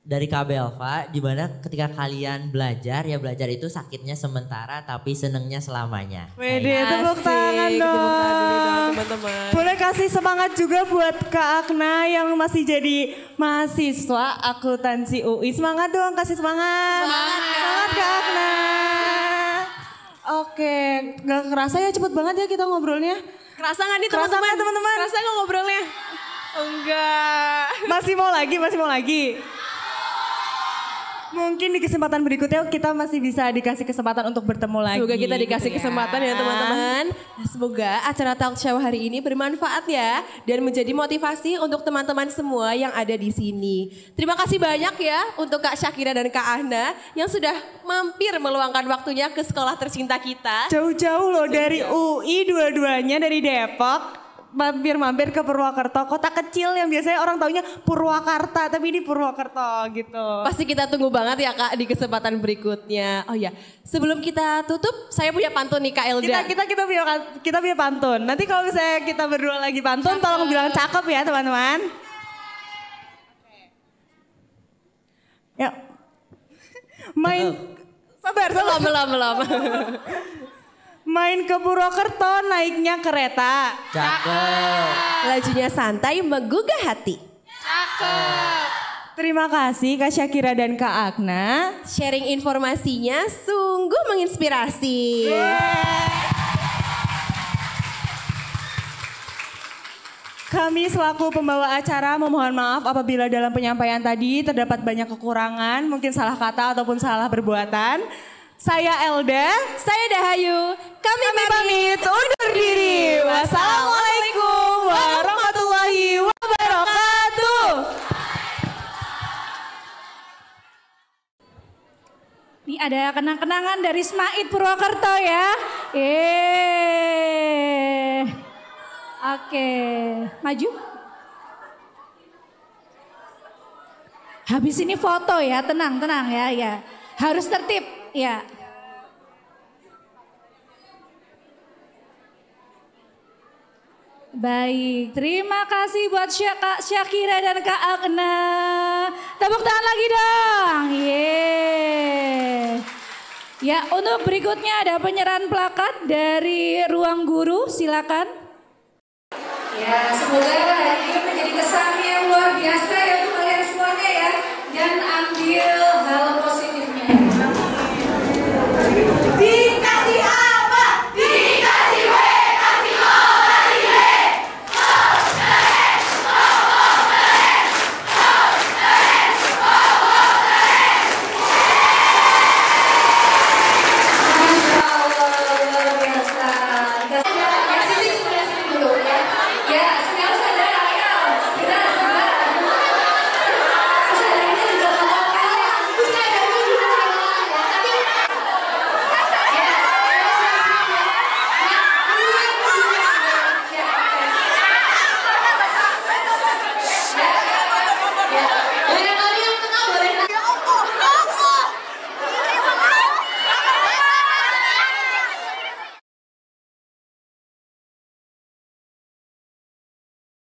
dari Kak Belva, di mana ketika kalian belajar, ya belajar itu sakitnya sementara tapi senengnya selamanya. Wede, tepuk tangan dong. Teman-teman. Boleh kasih semangat juga buat Kak Akna yang masih jadi mahasiswa akuntansi UI. Semangat dong, kasih semangat. Semangat Kak Akna. Oke, gak kerasa ya cepet banget ya kita ngobrolnya. Kerasa gak nih Kerasa teman-teman? nggak, teman-teman? Kerasa gak ngobrolnya? Enggak. Masih mau lagi. Mungkin di kesempatan berikutnya kita masih bisa dikasih kesempatan untuk bertemu lagi. Semoga kita dikasih gitu kesempatan ya teman-teman. Semoga acara talk show hari ini bermanfaat ya. Dan menjadi motivasi untuk teman-teman semua yang ada di sini. Terima kasih banyak ya untuk Kak Syakira dan Kak Ahna yang sudah mampir meluangkan waktunya ke sekolah tercinta kita. Jauh-jauh loh dari UI dua-duanya, dari Depok. Mampir ke Purwokerto, kota kecil yang biasanya orang taunya Purwakarta, tapi ini Purwokerto gitu. Pasti kita tunggu banget ya Kak di kesempatan berikutnya. Oh ya, sebelum kita tutup, saya punya pantun nih Kak Elda. Kita punya pantun. Nanti kalau misalnya kita berdua lagi pantun, tolong bilang cakep ya teman-teman. Ya, main. Sabar. Belum. Main ke Purwokerto naiknya kereta. Cakep. Lajunya santai menggugah hati. Cakep. Terima kasih Kak Syakira dan Kak Akna. Sharing informasinya sungguh menginspirasi. Kami selaku pembawa acara memohon maaf apabila dalam penyampaian tadi terdapat banyak kekurangan, mungkin salah kata ataupun salah perbuatan. Saya Elda, Saya Dahayu. Kami pamit undur diri. Wassalamualaikum warahmatullahi wabarakatuh. Ini ada kenang-kenangan dari Smait Purwokerto ya. Oke, maju. Habis ini foto ya, tenang ya. Harus tertib ya. Baik, terima kasih buat Kak Syakira dan Kak Akna. Tepuk tangan lagi dong. Ya, untuk berikutnya ada penyerahan plakat dari Ruang Guru, silakan. Ya, semoga hari ini menjadi kesan yang luar biasa ya